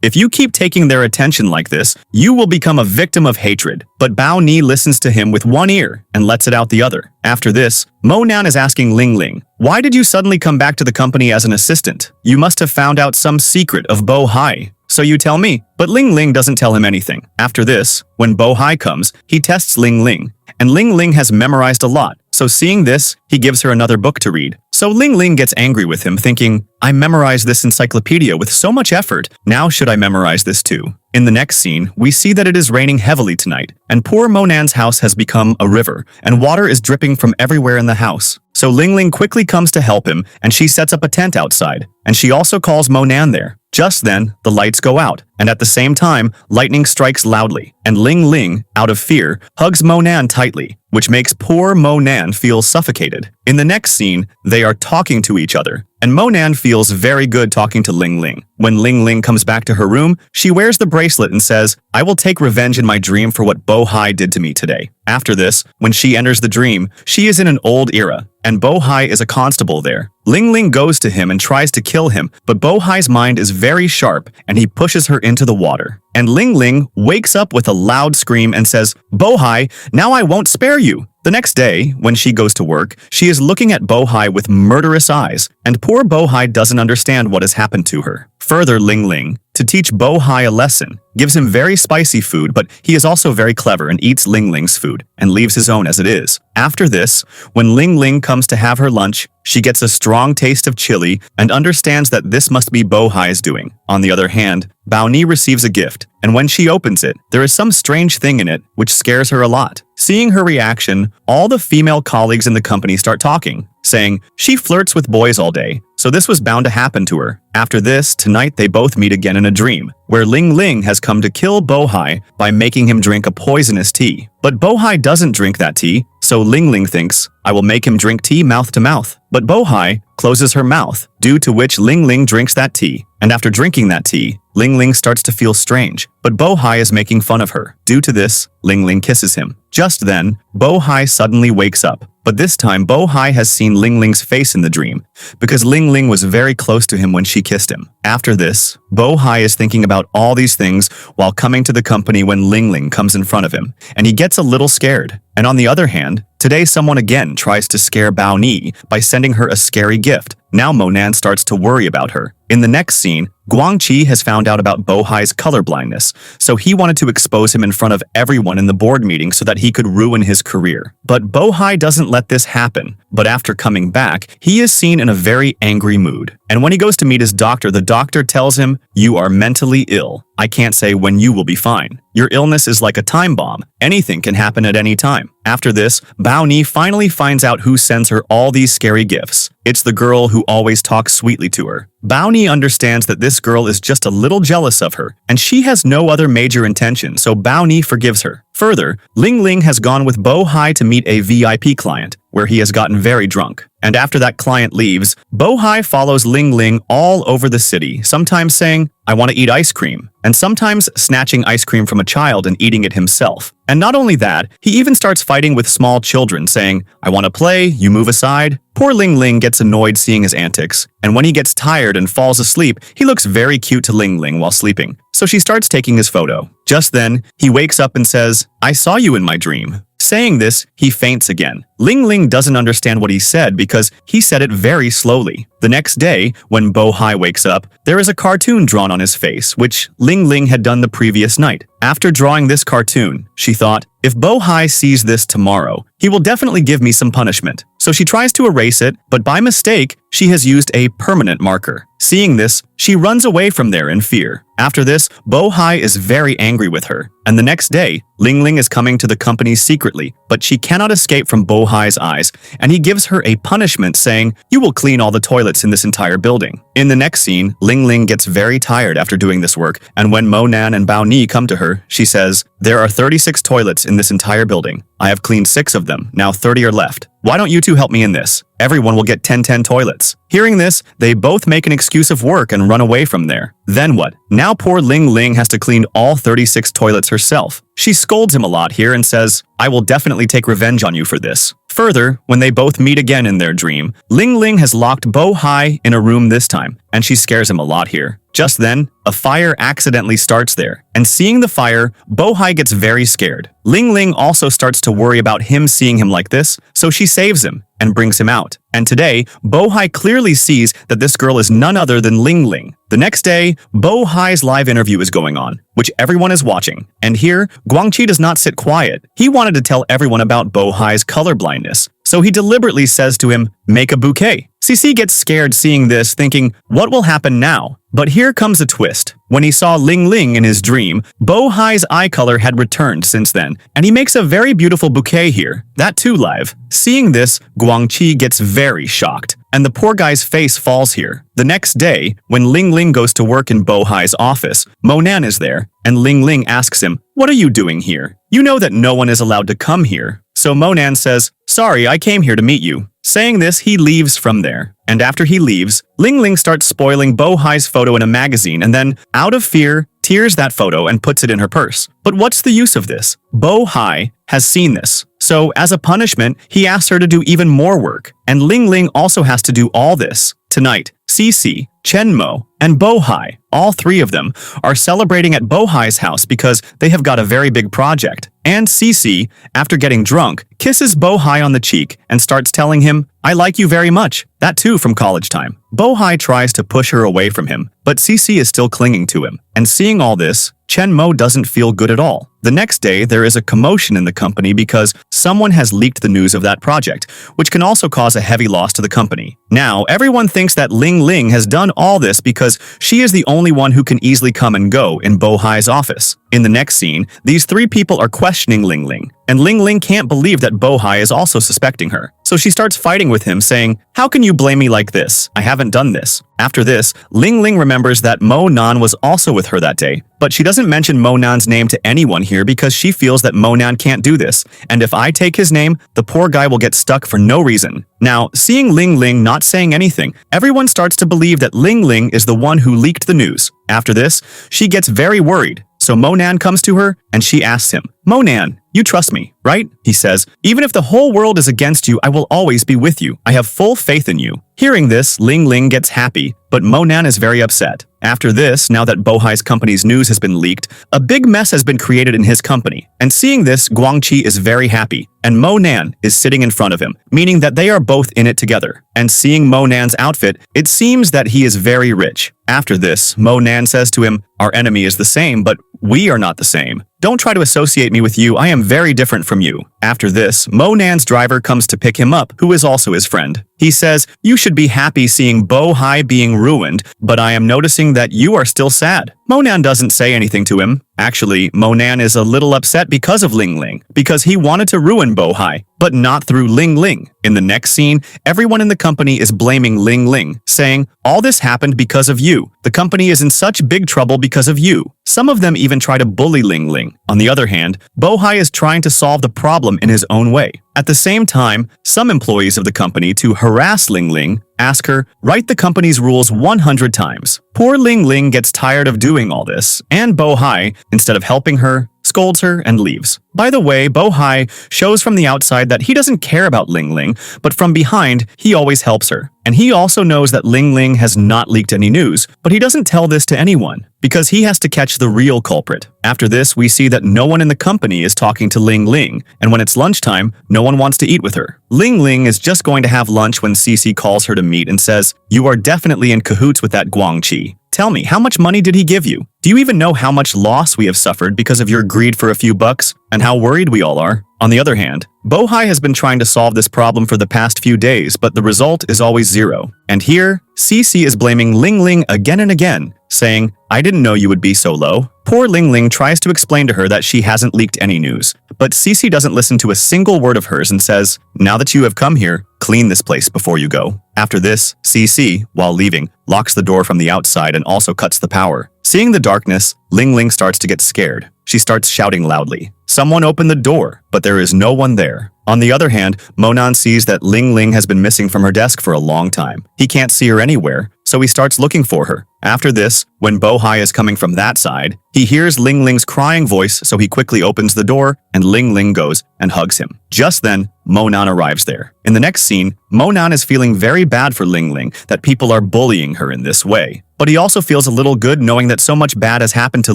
If you keep taking their attention like this, you will become a victim of hatred." But Bao Ni listens to him with one ear and lets it out the other. After this, Mo Nan is asking Lingling, "Why did you suddenly come back to the company as an assistant? You must have found out some secret of Bo-hai. So you tell me." But Lingling doesn't tell him anything. After this, when Bo-hai comes, he tests Lingling, and Lingling has memorized a lot. So seeing this, he gives her another book to read. So Lingling gets angry with him, thinking, "I memorized this encyclopedia with so much effort. Now should I memorize this too?" In the next scene, we see that it is raining heavily tonight, and poor Monan's house has become a river, and water is dripping from everywhere in the house. So Lingling quickly comes to help him, and she sets up a tent outside, and she also calls Monan there. Just then, the lights go out, and at the same time, lightning strikes loudly, and Lingling, out of fear, hugs Monan tightly, which makes poor Monan feel suffocated. In the next scene, they are talking to each other, and Monan feels very good talking to Lingling. When Lingling comes back to her room, she wears the bracelet and says, "I will take revenge in my dream for what Bo-hai did to me today." After this, when she enters the dream, she is in an old era, and Bo-hai is a constable there. Lingling goes to him and tries to kill him, but Bo-hai's mind is very sharp, and he pushes her into the water. And Lingling wakes up with a loud scream and says, "Bo-hai, now I won't spare you." The next day, when she goes to work, she is looking at Bo-hai with murderous eyes, and poor Bo-hai doesn't understand what has happened to her. Further, Lingling, to teach Bo-hai a lesson, gives him very spicy food, but he is also very clever and eats Lingling's food and leaves his own as it is. After this, when Lingling comes to have her lunch, she gets a strong taste of chili and understands that this must be Bo-hai's doing. On the other hand, Bao Ni receives a gift, and when she opens it, there is some strange thing in it which scares her a lot. Seeing her reaction, all the female colleagues in the company start talking, saying she flirts with boys all day, so this was bound to happen to her. After this, tonight they both meet again in a dream, where Lingling has come to kill Bo-hai by making him drink a poisonous tea. But Bo-hai doesn't drink that tea, so Lingling thinks, "I will make him drink tea mouth to mouth." But Bo-hai closes her mouth, due to which Lingling drinks that tea. And after drinking that tea, Lingling starts to feel strange, but Bo-hai is making fun of her. Due to this, Lingling kisses him. Just then, Bo-hai suddenly wakes up, but this time Bo-hai has seen Lingling's face in the dream, because Lingling was very close to him when she kissed him. After this, Bo-hai is thinking about all these things while coming to the company when Lingling comes in front of him, and he gets a little scared. And on the other hand, today someone again tries to scare Bao Ni by sending her a scary gift. Now Monan starts to worry about her. In the next scene, Guangqi has found out about Bo-hai's colorblindness, so he wanted to expose him in front of everyone in the board meeting so that he could ruin his career. But Bo-hai doesn't let this happen, but after coming back, he is seen in a very angry mood. And when he goes to meet his doctor, the doctor tells him, "You are mentally ill. I can't say when you will be fine. Your illness is like a time bomb. Anything can happen at any time." After this, Bao Ni finally finds out who sends her all these scary gifts. It's the girl who always talks sweetly to her. Bao Ni understands that this girl is just a little jealous of her, and she has no other major intention, so Bao Ni forgives her. Further, Lingling has gone with Bo-hai to meet a VIP client, where he has gotten very drunk. And after that client leaves, Bohai follows Lingling all over the city, sometimes saying, "I want to eat ice cream," and sometimes snatching ice cream from a child and eating it himself. And not only that, he even starts fighting with small children, saying, "I want to play, you move aside." Poor Lingling gets annoyed seeing his antics, and when he gets tired and falls asleep, he looks very cute to Lingling while sleeping. So she starts taking his photo. Just then, he wakes up and says, "I saw you in my dream." Saying this, he faints again. Lingling doesn't understand what he said because he said it very slowly. The next day, when Bohai wakes up, there is a cartoon drawn on his face, which Lingling had done the previous night. After drawing this cartoon, she thought, if Bohai sees this tomorrow, he will definitely give me some punishment. So she tries to erase it, but by mistake, she has used a permanent marker. Seeing this, she runs away from there in fear. After this, Bohai is very angry with her, and the next day, Lingling is coming to the company secretly, but she cannot escape from Bohai's eyes, and he gives her a punishment saying, "You will clean all the toilets in this entire building." In the next scene, Lingling gets very tired after doing this work, and when Monan and Bao Ni come to her, she says, "There are 36 toilets in this entire building. I have cleaned 6 of them, now 30 are left. Why don't you two help me in this? Everyone will get 10 toilets." Hearing this, they both make an excuse of work and run away from there. Then what? Now poor Lingling has to clean all 36 toilets herself. She scolds him a lot here and says, "I will definitely take revenge on you for this." Further, when they both meet again in their dream, Lingling has locked Bohai in a room this time, and she scares him a lot here. Just then, a fire accidentally starts there, and seeing the fire, Bohai gets very scared. Lingling also starts to worry about him seeing him like this, so she saves him and brings him out. And today, Bohai clearly sees that this girl is none other than Lingling. The next day, Bohai's live interview is going on, which everyone is watching. And here, Guangqi does not sit quiet. He wanted to tell everyone about Bohai's colorblindness. So he deliberately says to him, "Make a bouquet." Cici gets scared seeing this, thinking, what will happen now? But here comes a twist. When he saw Lingling in his dream, Bohai's eye color had returned since then, and he makes a very beautiful bouquet here, that too live. Seeing this, Guangqi gets very shocked, and the poor guy's face falls here. The next day, when Lingling goes to work in Bohai's office, Monan is there, and Lingling asks him, "What are you doing here? You know that no one is allowed to come here." So Monan says, "Sorry, I came here to meet you." Saying this, he leaves from there. And after he leaves, Lingling starts spoiling Bohai's photo in a magazine and then, out of fear, tears that photo and puts it in her purse. But what's the use of this? Bohai has seen this. So, as a punishment, he asks her to do even more work. And Lingling also has to do all this. Tonight, Cici, Chenmo, and Bohai, all 3 of them, are celebrating at Bohai's house because they have got a very big project. And Cici, after getting drunk, kisses Bohai on the cheek and starts telling him, "I like you very much," that too from college time. Bohai tries to push her away from him, but Cici is still clinging to him. And seeing all this, Chenmo doesn't feel good at all. The next day, there is a commotion in the company because someone has leaked the news of that project, which can also cause a heavy loss to the company. Now, everyone thinks that Lingling has done all this because she is the only one who can easily come and go in Bohai's office. In the next scene, these 3 people are questioning Lingling, and Lingling can't believe that Bohai is also suspecting her. So she starts fighting with him, saying, "How can you blame me like this? I haven't done this." After this, Lingling remembers that Monan was also with her that day, but she doesn't mention Monan's name to anyone here because she feels that Monan can't do this, and if I take his name, the poor guy will get stuck for no reason. Now, seeing Lingling not saying anything, everyone starts to believe that Lingling is the one who leaked the news. After this, she gets very worried. So Monan comes to her, and she asks him, "Monan, you trust me, right?" He says, "Even if the whole world is against you, I will always be with you. I have full faith in you." Hearing this, Lingling gets happy, but Monan is very upset. After this, now that Bohai's company's news has been leaked, a big mess has been created in his company. And seeing this, Guangqi is very happy, and Monan is sitting in front of him, meaning that they are both in it together. And seeing Monan's outfit, it seems that he is very rich. After this, Monan says to him, "Our enemy is the same, but we are not the same. Don't try to associate me with you, I am very different from you." After this, Monan's driver comes to pick him up, who is also his friend. He says, "You should be happy seeing Bohai being ruined, but I am noticing that you are still sad." Monan doesn't say anything to him. Actually, Monan is a little upset because of Lingling, because he wanted to ruin Bohai, but not through Lingling. In the next scene, everyone in the company is blaming Lingling, saying, "All this happened because of you. The company is in such big trouble because of you." Some of them even try to bully Lingling. On the other hand, Bohai is trying to solve the problem in his own way. At the same time, some employees of the company, to harass Lingling, ask her, "Write the company's rules 100 times. Poor Lingling gets tired of doing all this, and Bohai, instead of helping her, scolds her and leaves. By the way, Bohai shows from the outside that he doesn't care about Lingling, but from behind, he always helps her. And he also knows that Lingling has not leaked any news, but he doesn't tell this to anyone, because he has to catch the real culprit. After this, we see that no one in the company is talking to Lingling, and when it's lunchtime, no one wants to eat with her. Lingling is just going to have lunch when Cece calls her to meet and says, "You are definitely in cahoots with that Guangqi. Tell me, how much money did he give you? Do you even know how much loss we have suffered because of your greed for a few bucks, and how worried we all are?" On the other hand, Bohai has been trying to solve this problem for the past few days, but the result is always zero. And here, Cece is blaming Lingling again and again, saying, "I didn't know you would be so low." Poor Lingling tries to explain to her that she hasn't leaked any news, but Cece doesn't listen to a single word of hers and says, "Now that you have come here, clean this place before you go." After this, Cece, while leaving, locks the door from the outside and also cuts the power. Seeing the darkness, Lingling starts to get scared. She starts shouting loudly, "Someone open the door," but there is no one there. On the other hand, Monan sees that Lingling has been missing from her desk for a long time. He can't see her anywhere, so he starts looking for her. After this, when Bohai is coming from that side, he hears Lingling's crying voice, so he quickly opens the door, and Lingling goes and hugs him. Just then, Monan arrives there. In the next scene, Monan is feeling very bad for Lingling, that people are bullying her in this way. But he also feels a little good knowing that so much bad has happened to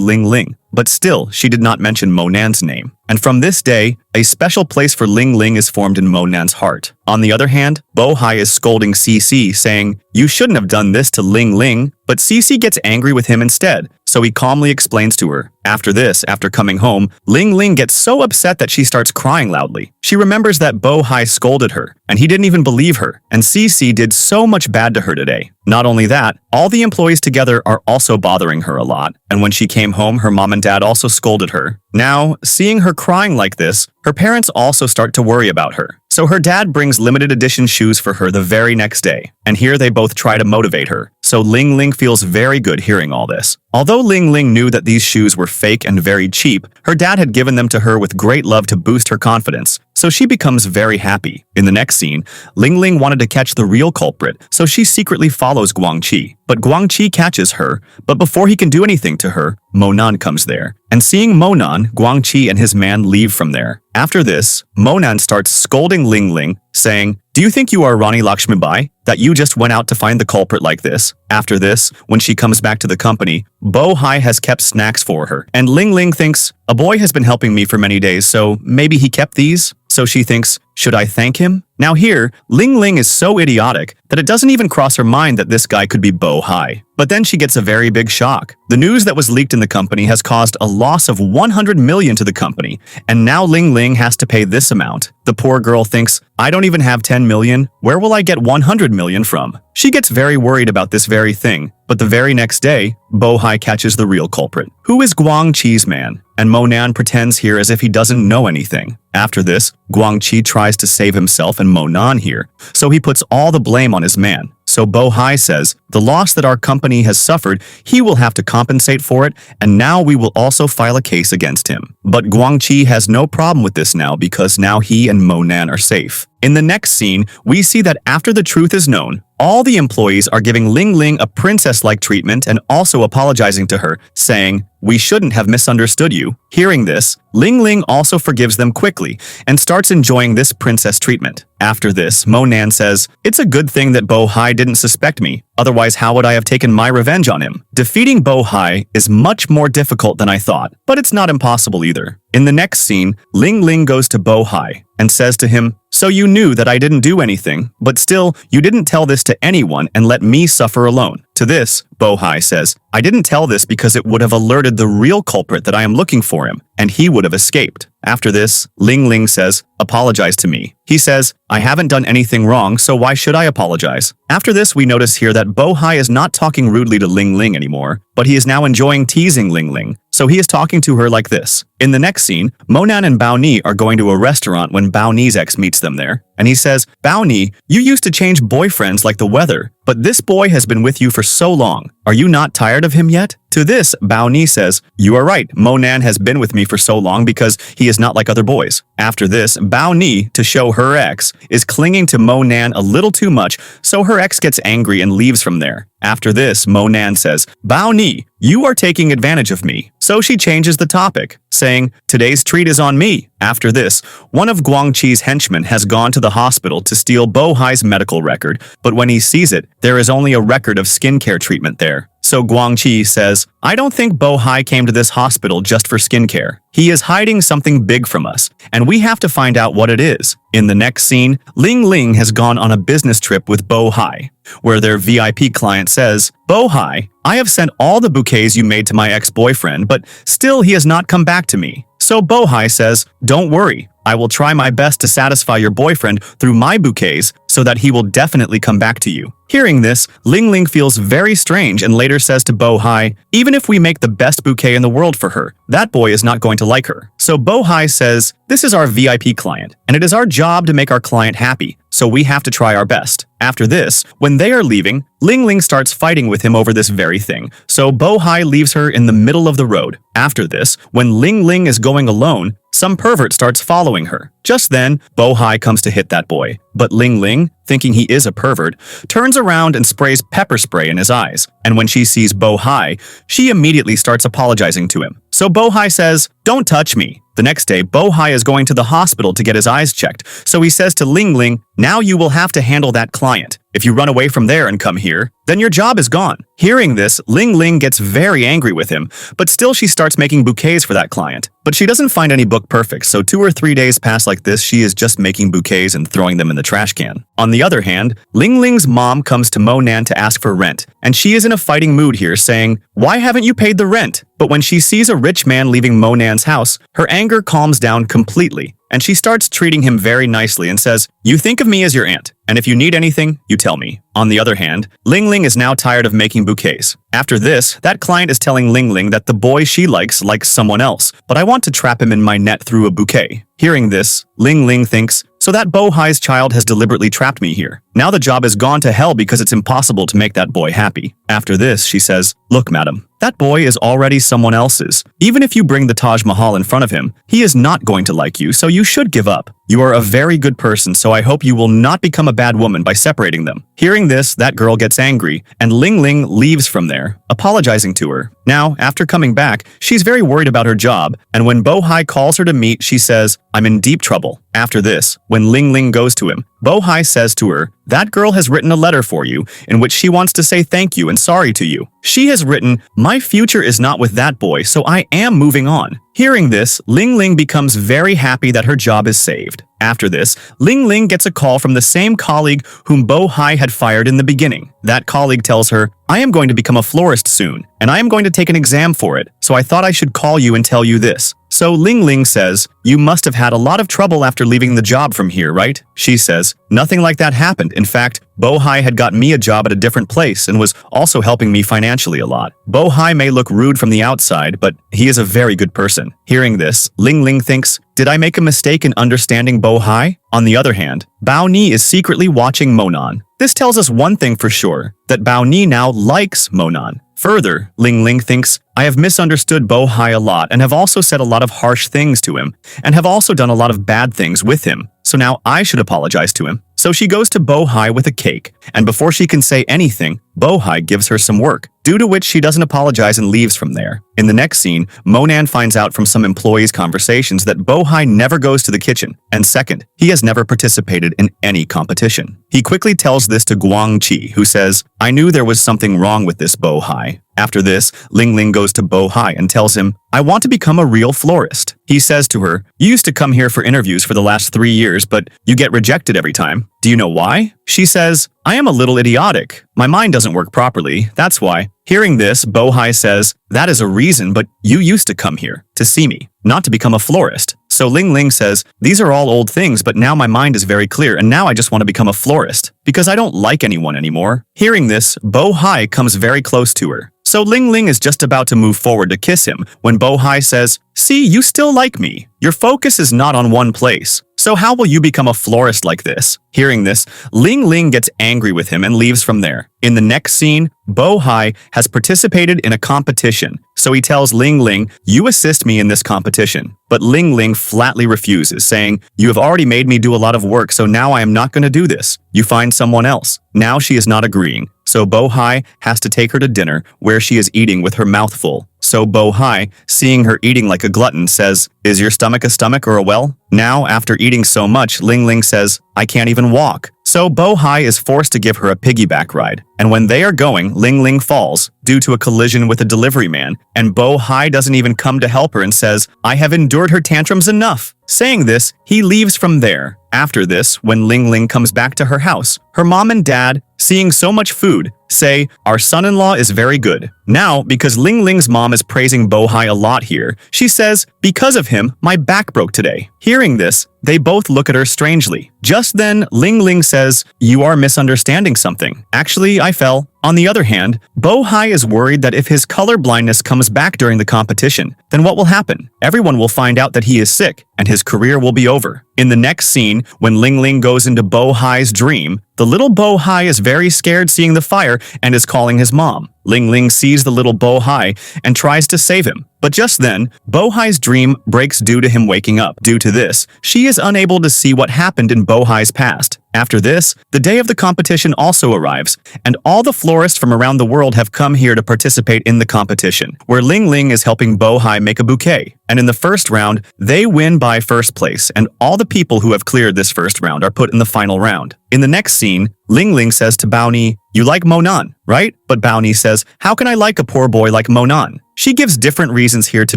Lingling. But still, she did not mention Monan's name. And from this day, a special place for Lingling is formed in Monan's heart. On the other hand, Bohai is scolding Cece, saying, "You shouldn't have done this to Lingling." But Cece gets angry with him instead, so he calmly explains to her. After this, after coming home, Lingling gets so upset that she starts crying loudly. She remembers that Bohai scolded her, and he didn't even believe her, and Cece did so much bad to her today. Not only that, all the employees together are also bothering her a lot, and when she came home, her mom and dad also scolded her. Now, seeing her crying like this, her parents also start to worry about her. So her dad brings limited edition shoes for her the very next day, and here they both try to motivate her. So Lingling feels very good hearing all this. Although Lingling knew that these shoes were fake and very cheap, her dad had given them to her with great love to boost her confidence, so she becomes very happy. In the next scene, Lingling wanted to catch the real culprit, so she secretly follows Guangqi. But Guangqi catches her, but before he can do anything to her, Monan comes there. And seeing Monan, Guangqi and his man leave from there. After this, Monan starts scolding Lingling, saying, "Do you think you are Rani Lakshmibai, that you just went out to find the culprit like this?" After this, when she comes back to the company, Bohai has kept snacks for her, and Lingling thinks, "A boy has been helping me for many days, so maybe he kept these?" So she thinks, "Should I thank him?" Now here, Lingling is so idiotic that it doesn't even cross her mind that this guy could be Bohai. But then she gets a very big shock. The news that was leaked in the company has caused a loss of 100 million to the company, and now Lingling has to pay this amount. The poor girl thinks, "I don't even have 10 million. Where will I get 100 million from?" She gets very worried about this very thing. But the very next day, Bohai catches the real culprit, who is Guangqi's man, and Monan pretends here as if he doesn't know anything. After this, Guangqi tries to save himself and Monan here, so he puts all the blame on his man. So Bohai says, "The loss that our company has suffered, he will have to compensate for it, and now we will also file a case against him." But Guangqi has no problem with this now because now he and Monan are safe. In the next scene, we see that after the truth is known, all the employees are giving Lingling a princess-like treatment and also apologizing to her, saying, "We shouldn't have misunderstood you." Hearing this, Lingling also forgives them quickly and starts enjoying this princess treatment. After this, Monan says, "It's a good thing that Bohai didn't suspect me, otherwise how would I have taken my revenge on him?" Defeating Bohai is much more difficult than I thought, but it's not impossible either. In the next scene, Lingling goes to Bohai and says to him, "So you knew that I didn't do anything, but still, you didn't tell this to anyone and let me suffer alone." To this, Bohai says, "I didn't tell this because it would have alerted the real culprit that I am looking for him, and he would have escaped. After this, Lingling says, apologize to me. He says, I haven't done anything wrong, so why should I apologize? After this, we notice here that Bohai is not talking rudely to Lingling anymore, but he is now enjoying teasing Lingling, so he is talking to her like this. In the next scene, Monan and Bao Ni are going to a restaurant when Bao Ni's ex meets them there, and he says, Bao Ni, you used to change boyfriends like the weather, but this boy has been with you for so long. Are you not tired of him yet? To this, Bao Ni says, you are right, Monan has been with me for so long because he is not like other boys. After this, Bao Ni, to show her ex, is clinging to Monan a little too much, so her ex gets angry and leaves from there. After this, Monan says, Bao Ni, you are taking advantage of me. So she changes the topic, saying, today's treat is on me. After this, one of Guangqi's henchmen has gone to the hospital to steal Bohai's medical record, but when he sees it, there is only a record of skincare treatment there. So Guangqi says, I don't think Bohai came to this hospital just for skincare. He is hiding something big from us, and we have to find out what it is. In the next scene, Lingling has gone on a business trip with Bohai, where their VIP client says, Bohai, I have sent all the bouquets you made to my ex-boyfriend, but still he has not come back to me. So Bohai says, don't worry, I will try my best to satisfy your boyfriend through my bouquets so that he will definitely come back to you. Hearing this, Lingling feels very strange and later says to Bohai, even if we make the best bouquet in the world for her, that boy is not going to like her. So Bohai says, this is our VIP client, and it is our job to make our client happy, so we have to try our best. After this, when they are leaving, Lingling starts fighting with him over this very thing, so Bohai leaves her in the middle of the road. After this, when Lingling is going alone, some pervert starts following her. Just then, Bohai comes to hit that boy, but Lingling, thinking he is a pervert, turns around and sprays pepper spray in his eyes, and when she sees Bohai, she immediately starts apologizing to him. So Bohai says, don't touch me. The next day, Bohai is going to the hospital to get his eyes checked, so he says to Lingling, now you will have to handle that client. If you run away from there and come here, then your job is gone. Hearing this, Lingling gets very angry with him, but still she starts making bouquets for that client. But she doesn't find any book perfect, so 2 or 3 days pass like this, she is just making bouquets and throwing them in the trash can. On the other hand, Lingling's mom comes to Monan to ask for rent, and she is in a fighting mood here, saying, why haven't you paid the rent? But when she sees a rich man leaving Monan's house, her anger calms down completely, and she starts treating him very nicely and says, you think of me as your aunt, and if you need anything, you tell me. On the other hand, Lingling is now tired of making bouquets. After this, that client is telling Lingling that the boy she likes someone else, but I want to trap him in my net through a bouquet. Hearing this, Lingling thinks, so that Bohai's child has deliberately trapped me here. Now the job is gone to hell because it's impossible to make that boy happy. After this, she says, look, madam, that boy is already someone else's. Even if you bring the Taj Mahal in front of him, he is not going to like you, so you should give up. You are a very good person, so I hope you will not become a bad woman by separating them. Hearing this, that girl gets angry, and Lingling leaves from there, apologizing to her. Now, after coming back, she's very worried about her job, and when Bohai calls her to meet, she says, I'm in deep trouble. After this, when Lingling goes to him, Bohai says to her, that girl has written a letter for you, in which she wants to say thank you and sorry to you. She has written, my future is not with that boy, so I am moving on. Hearing this, Lingling becomes very happy that her job is saved. After this, Lingling gets a call from the same colleague whom Bohai had fired in the beginning. That colleague tells her, I am going to become a florist soon, and I am going to take an exam for it, so I thought I should call you and tell you this. So Lingling says, you must have had a lot of trouble after leaving the job from here, right? She says, nothing like that happened. In fact, Bohai had got me a job at a different place and was also helping me financially a lot. Bohai may look rude from the outside, but he is a very good person. Hearing this, Lingling thinks, did I make a mistake in understanding Bohai? On the other hand, Bao Ni is secretly watching Monan. This tells us one thing for sure, that Bao Ni now likes Monan. Further, Lingling thinks, I have misunderstood Bohai a lot and have also said a lot of harsh things to him, and have also done a lot of bad things with him, so now I should apologize to him. So she goes to Bohai with a cake, and before she can say anything, Bohai gives her some work, due to which she doesn't apologize and leaves from there. In the next scene, Monan finds out from some employees' conversations that Bohai never goes to the kitchen, and second, he has never participated in any competition. He quickly tells this to Guangqi, who says, I knew there was something wrong with this Bohai. After this, Lingling goes to Bohai and tells him, I want to become a real florist. He says to her, you used to come here for interviews for the last 3 years, but you get rejected every time. Do you know why? She says, I am a little idiotic. My mind doesn't work properly, that's why. Hearing this, Bohai says, that is a reason, but you used to come here to see me, not to become a florist. So Lingling says, these are all old things, but now my mind is very clear, and now I just want to become a florist, because I don't like anyone anymore. Hearing this, Bohai comes very close to her. So Lingling is just about to move forward to kiss him when Bohai says, see, you still like me. Your focus is not on one place. So how will you become a florist like this? Hearing this, Lingling gets angry with him and leaves from there. In the next scene, Bohai has participated in a competition, so he tells Lingling, you assist me in this competition. But Lingling flatly refuses, saying, you have already made me do a lot of work, so now I am not going to do this. You find someone else. Now she is not agreeing, so Bohai has to take her to dinner, where she is eating with her mouth full. So Bohai, seeing her eating like a glutton, says, is your stomach a stomach or a well? Now, after eating so much, Lingling says, I can't even walk. So Bohai is forced to give her a piggyback ride. And when they are going, Lingling falls due to a collision with a delivery man, and Bohai doesn't even come to help her and says, I have endured her tantrums enough. Saying this, he leaves from there. After this, when Lingling comes back to her house, her mom and dad, seeing so much food, say, our son-in-law is very good. Now, because Lingling's mom is praising Bohai a lot here, she says, because of him, my back broke today. Hearing this, they both look at her strangely. Just then, Lingling says, you are misunderstanding something. Actually, I fell. On the other hand, Bohai is worried that if his color blindness comes back during the competition, then what will happen? Everyone will find out that he is sick, and his career will be over. In the next scene, when Lingling goes into Bohai's dream, the little Bohai is very scared seeing the fire and is calling his mom. Lingling sees the little Bohai and tries to save him. But just then, Bohai's dream breaks due to him waking up. Due to this, she is unable to see what happened in Bohai's past. After this, the day of the competition also arrives, and all the florists from around the world have come here to participate in the competition, where Lingling is helping Bohai make a bouquet. And in the first round, they win by first place, and all the people who have cleared this first round are put in the final round. In the next scene, Lingling says to Baoni, you like Monan, right? But Baoni says, how can I like a poor boy like Monan? She gives different reasons here to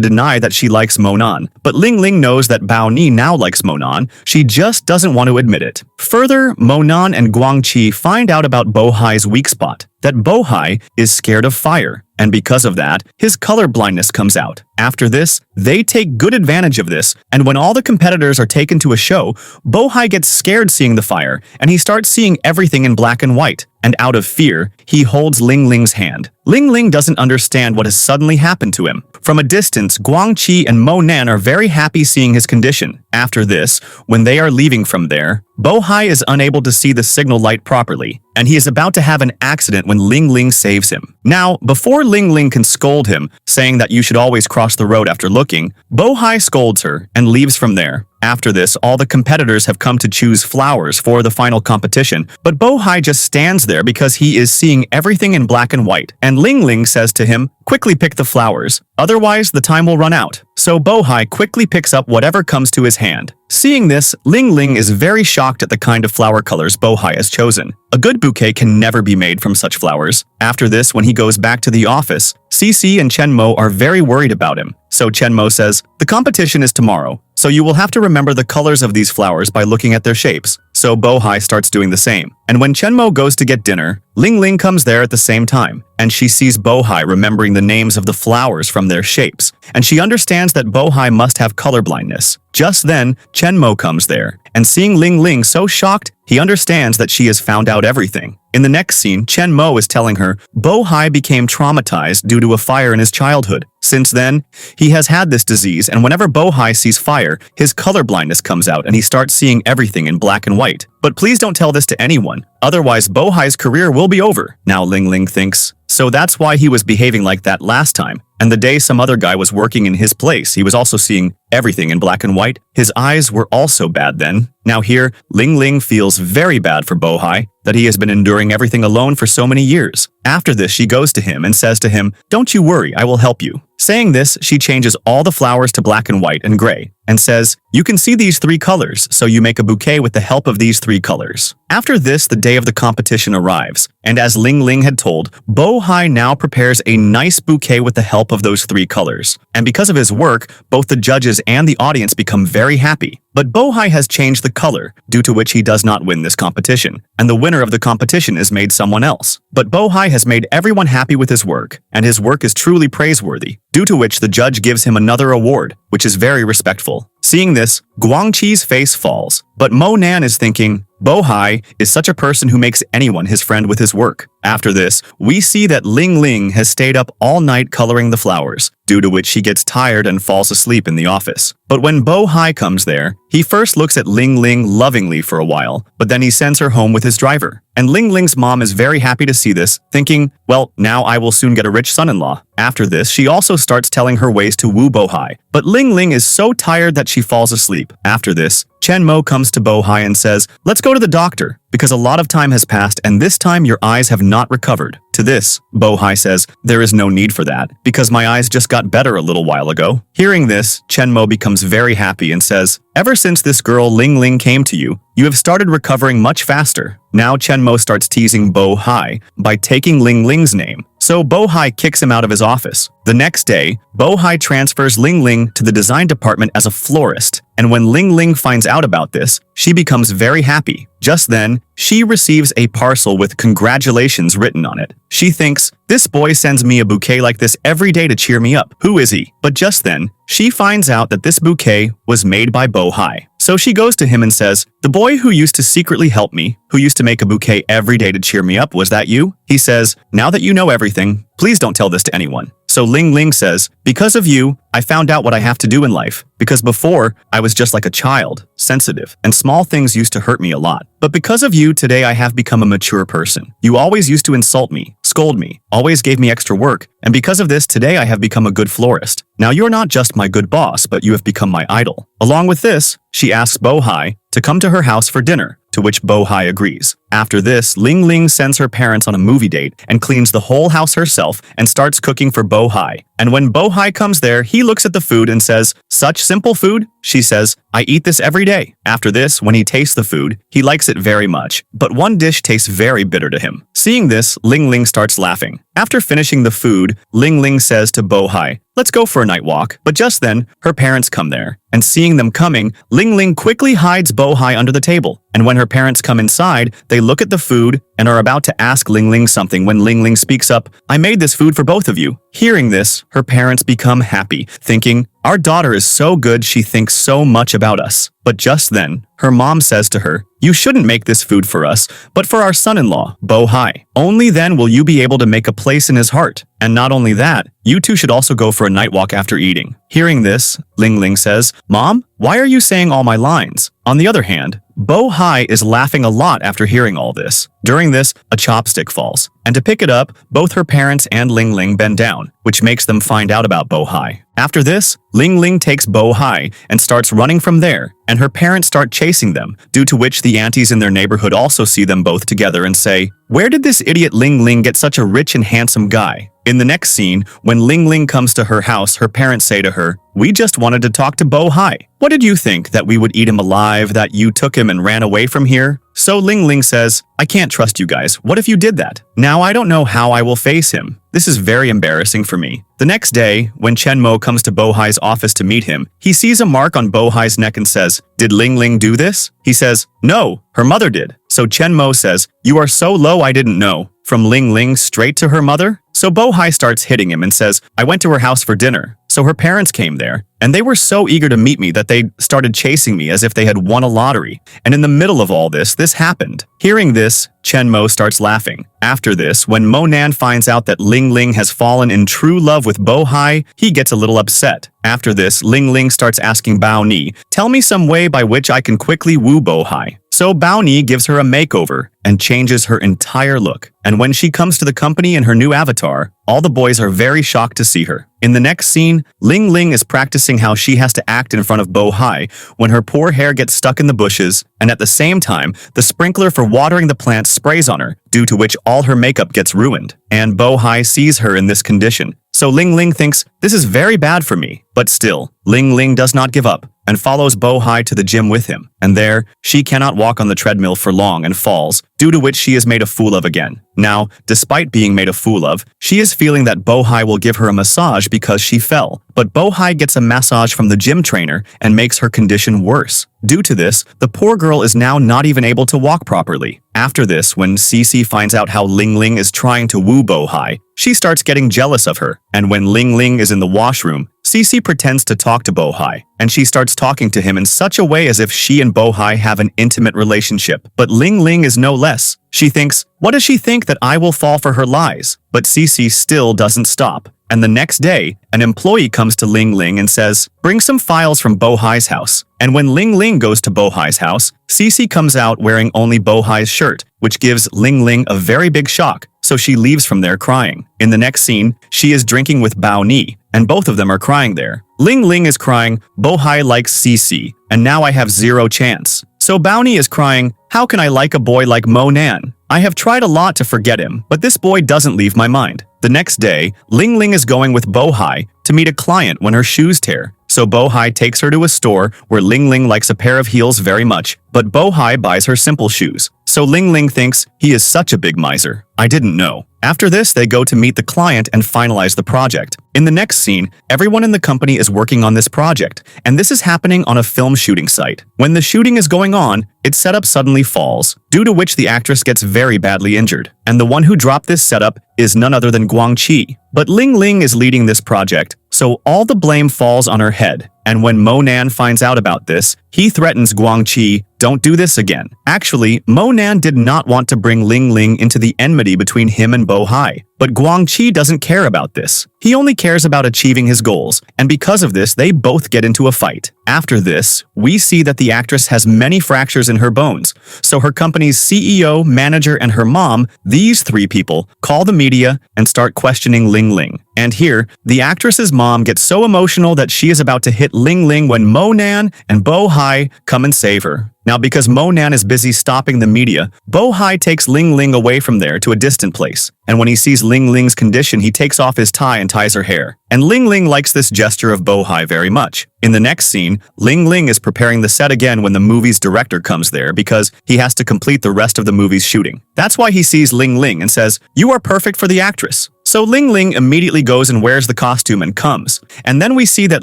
deny that she likes Monan, but Lingling knows that Baoni now likes Monan, she just doesn't want to admit it. Further, Monan and Guangqi find out about Bohai's weak spot, that Bohai is scared of fire, and because of that, his color blindness comes out. After this, they take good advantage of this, and when all the competitors are taken to a show, Bohai gets scared seeing the fire, and he starts seeing everything in black and white. And out of fear, he holds Lingling's hand. Lingling doesn't understand what has suddenly happened to him. From a distance, Guangqi and Monan are very happy seeing his condition. After this, when they are leaving from there, Bohai is unable to see the signal light properly, and he is about to have an accident when Lingling saves him. Now, before Lingling can scold him, saying that you should always cross the road after looking, Bohai scolds her and leaves from there. After this, all the competitors have come to choose flowers for the final competition, but Bohai just stands there because he is seeing everything in black and white, and Lingling says to him, quickly pick the flowers, otherwise the time will run out. So Bohai quickly picks up whatever comes to his hand. Seeing this, Lingling is very shocked at the kind of flower colors Bohai has chosen. A good bouquet can never be made from such flowers. After this, when he goes back to the office, Cici and Chenmo are very worried about him. So Chenmo says, the competition is tomorrow, so you will have to remember the colors of these flowers by looking at their shapes. So Bohai starts doing the same. And when Chenmo goes to get dinner, Lingling comes there at the same time, and she sees Bohai remembering the names of the flowers from their shapes, and she understands that Bohai must have color blindness. Just then, Chenmo comes there, and seeing Lingling so shocked, he understands that she has found out everything. In the next scene, Chenmo is telling her Bohai became traumatized due to a fire in his childhood. Since then, he has had this disease, and whenever Bohai sees fire, his color blindness comes out and he starts seeing everything in black and white. But please don't tell this to anyone, otherwise Bohai's career will be over. Now Lingling thinks, so that's why he was behaving like that last time. And the day some other guy was working in his place, he was also seeing everything in black and white. His eyes were also bad then. Now here, Lingling feels very bad for Bohai, that he has been enduring everything alone for so many years. After this, she goes to him and says to him, don't you worry, I will help you. Saying this, she changes all the flowers to black and white and gray, and says, you can see these three colors, so you make a bouquet with the help of these three colors. After this, the day of the competition arrives, and as Lingling had told, Bohai now prepares a nice bouquet with the help of those three colors. And because of his work, both the judges and the audience become very happy. But Bohai has changed the color, due to which he does not win this competition, and the winner of the competition is made someone else. But Bohai has made everyone happy with his work, and his work is truly praiseworthy, due to which the judge gives him another award, which is very respectful. Seeing this, Guangqi's face falls, but Mo Nan is thinking, Bohai is such a person who makes anyone his friend with his work. After this, we see that Lingling has stayed up all night coloring the flowers, due to which she gets tired and falls asleep in the office. But when Bohai comes there, he first looks at Lingling lovingly for a while, but then he sends her home with his driver. And Lingling's mom is very happy to see this, thinking, well, now I will soon get a rich son-in-law. After this, she also starts telling her ways to woo Bohai, but Lingling is so tired that she falls asleep. After this, Chen Mo comes to Bohai and says, let's go to the doctor, because a lot of time has passed and this time your eyes have not recovered. To this, Bohai says, there is no need for that, because my eyes just got better a little while ago. Hearing this, Chen Mo becomes very happy and says, ever since this girl Lingling came to you, you have started recovering much faster. Now Chen Mo starts teasing Bohai by taking Lingling's name, so Bohai kicks him out of his office. The next day, Bohai transfers Lingling to the design department as a florist, and when Lingling finds out about this, she becomes very happy. Just then, she receives a parcel with congratulations written on it. She thinks, this boy sends me a bouquet like this every day to cheer me up. Who is he? But just then, she finds out that this bouquet was made by Bohai. So she goes to him and says, the boy who used to secretly help me, who used to make a bouquet every day to cheer me up, was that you? He says, now that you know everything, please don't tell this to anyone. So Lingling says, because of you, I found out what I have to do in life. Because before, I was just like a child, sensitive, and small things used to hurt me a lot. But because of you, today I have become a mature person. You always used to insult me, scold me, always gave me extra work, and because of this, today I have become a good florist. Now you're not just my good boss, but you have become my idol. Along with this, she asks Bohai to come to her house for dinner, to which Bohai agrees. After this, Lingling sends her parents on a movie date and cleans the whole house herself and starts cooking for Bohai. And when Bohai comes there, he looks at the food and says, such simple food? She says, I eat this every day. After this, when he tastes the food, he likes it very much, but one dish tastes very bitter to him. Seeing this, Lingling starts laughing. After finishing the food, Lingling says to Bohai, let's go for a night walk. But just then, her parents come there, and seeing them coming, Lingling quickly hides Bohai under the table. And when her parents come inside, they look at the food and are about to ask Lingling something when Lingling speaks up, I made this food for both of you. Hearing this, her parents become happy, thinking, our daughter is so good she thinks so much about us. But just then, her mom says to her, you shouldn't make this food for us, but for our son-in-law, Bohai. Only then will you be able to make a place in his heart. And not only that, you two should also go for a night walk after eating. Hearing this, Lingling says, Mom, why are you saying all my lines? On the other hand, Bohai is laughing a lot after hearing all this. During this, a chopstick falls, and to pick it up, both her parents and Lingling bend down, which makes them find out about Bohai. After this, Lingling takes Bohai and starts running from there, and her parents start chasing them, due to which the aunties in their neighborhood also see them both together and say, where did this idiot Lingling get such a rich and handsome guy? In the next scene, when Lingling comes to her house, her parents say to her, we just wanted to talk to Bohai. What did you think, that we would eat him alive, that you took him and ran away from here? So Lingling says, I can't trust you guys. What if you did that? Now I don't know how I will face him. This is very embarrassing for me. The next day, when Chen Mo comes to Bohai's office to meet him, he sees a mark on Bohai's neck and says, did Lingling do this? He says, no, her mother did. So Chen Mo says, you are so low I didn't know. From Lingling straight to her mother? So Bohai starts hitting him and says, I went to her house for dinner. So her parents came there, and they were so eager to meet me that they started chasing me as if they had won a lottery. And in the middle of all this happened. Hearing this, Chen Mo starts laughing. After this, when Mo Nan finds out that Lingling has fallen in true love with Bohai, he gets a little upset. After this, Lingling starts asking Bao Ni, tell me some way by which I can quickly woo Bohai. So Bao Ni gives her a makeover and changes her entire look. And when she comes to the company in her new avatar, all the boys are very shocked to see her. In the next scene, Lingling is practicing how she has to act in front of Bohai when her poor hair gets stuck in the bushes, and at the same time, the sprinkler for watering the plants sprays on her, due to which all her makeup gets ruined. And Bohai sees her in this condition. So Lingling thinks, this is very bad for me. But still, Lingling does not give up and follows Bohai to the gym with him. And there, she cannot walk on the treadmill for long and falls, due to which she is made a fool of again. Now, despite being made a fool of, she is feeling that Bohai will give her a massage because she fell. But Bohai gets a massage from the gym trainer and makes her condition worse. Due to this, the poor girl is now not even able to walk properly. After this, when Cece finds out how Lingling is trying to woo Bohai, she starts getting jealous of her. And when Lingling is in the washroom, Cece pretends to talk to Bohai, and she starts talking to him in such a way as if she and Bohai have an intimate relationship. But Lingling is no less. She thinks, what does she think that I will fall for her lies? But Cece still doesn't stop. And the next day, an employee comes to Lingling and says, bring some files from Bohai's house. And when Lingling goes to Bohai's house, Cece comes out wearing only Bohai's shirt, which gives Lingling a very big shock, so she leaves from there crying. In the next scene, she is drinking with Bao Ni, and both of them are crying there. Lingling is crying, Bohai likes Cece, and now I have zero chance. So Bao Ni is crying, how can I like a boy like Mo Nan? I have tried a lot to forget him, but this boy doesn't leave my mind. The next day, Lingling is going with Bohai to meet a client when her shoes tear. So Bohai takes her to a store where Lingling likes a pair of heels very much, but Bohai buys her simple shoes. So Lingling thinks he is such a big miser. I didn't know. After this, they go to meet the client and finalize the project. In the next scene, everyone in the company is working on this project, and this is happening on a film shooting site. When the shooting is going on, its setup suddenly falls, due to which the actress gets very badly injured. And the one who dropped this setup is none other than Guangqi. But Lingling is leading this project, so all the blame falls on her head. And when Mo Nan finds out about this, he threatens Guangqi, don't do this again. Actually, Mo Nan did not want to bring Lingling into the enmity between him and Bohai. But Guangqi doesn't care about this. He only cares about achieving his goals, and because of this, they both get into a fight. After this, we see that the actress has many fractures in her bones, so her company's CEO, manager, and her mom, these three people, call the media and start questioning Lingling. And here, the actress's mom gets so emotional that she is about to hit Lingling when Mo Nan and Bohai come and save her. Now, because Mo Nan is busy stopping the media, Bohai takes Lingling away from there to a distant place. And when he sees Lingling's condition, he takes off his tie and ties her hair. And Lingling likes this gesture of Bohai very much. In the next scene, Lingling is preparing the set again when the movie's director comes there because he has to complete the rest of the movie's shooting. That's why he sees Lingling and says, you are perfect for the actress. So Lingling immediately goes and wears the costume and comes. And then we see that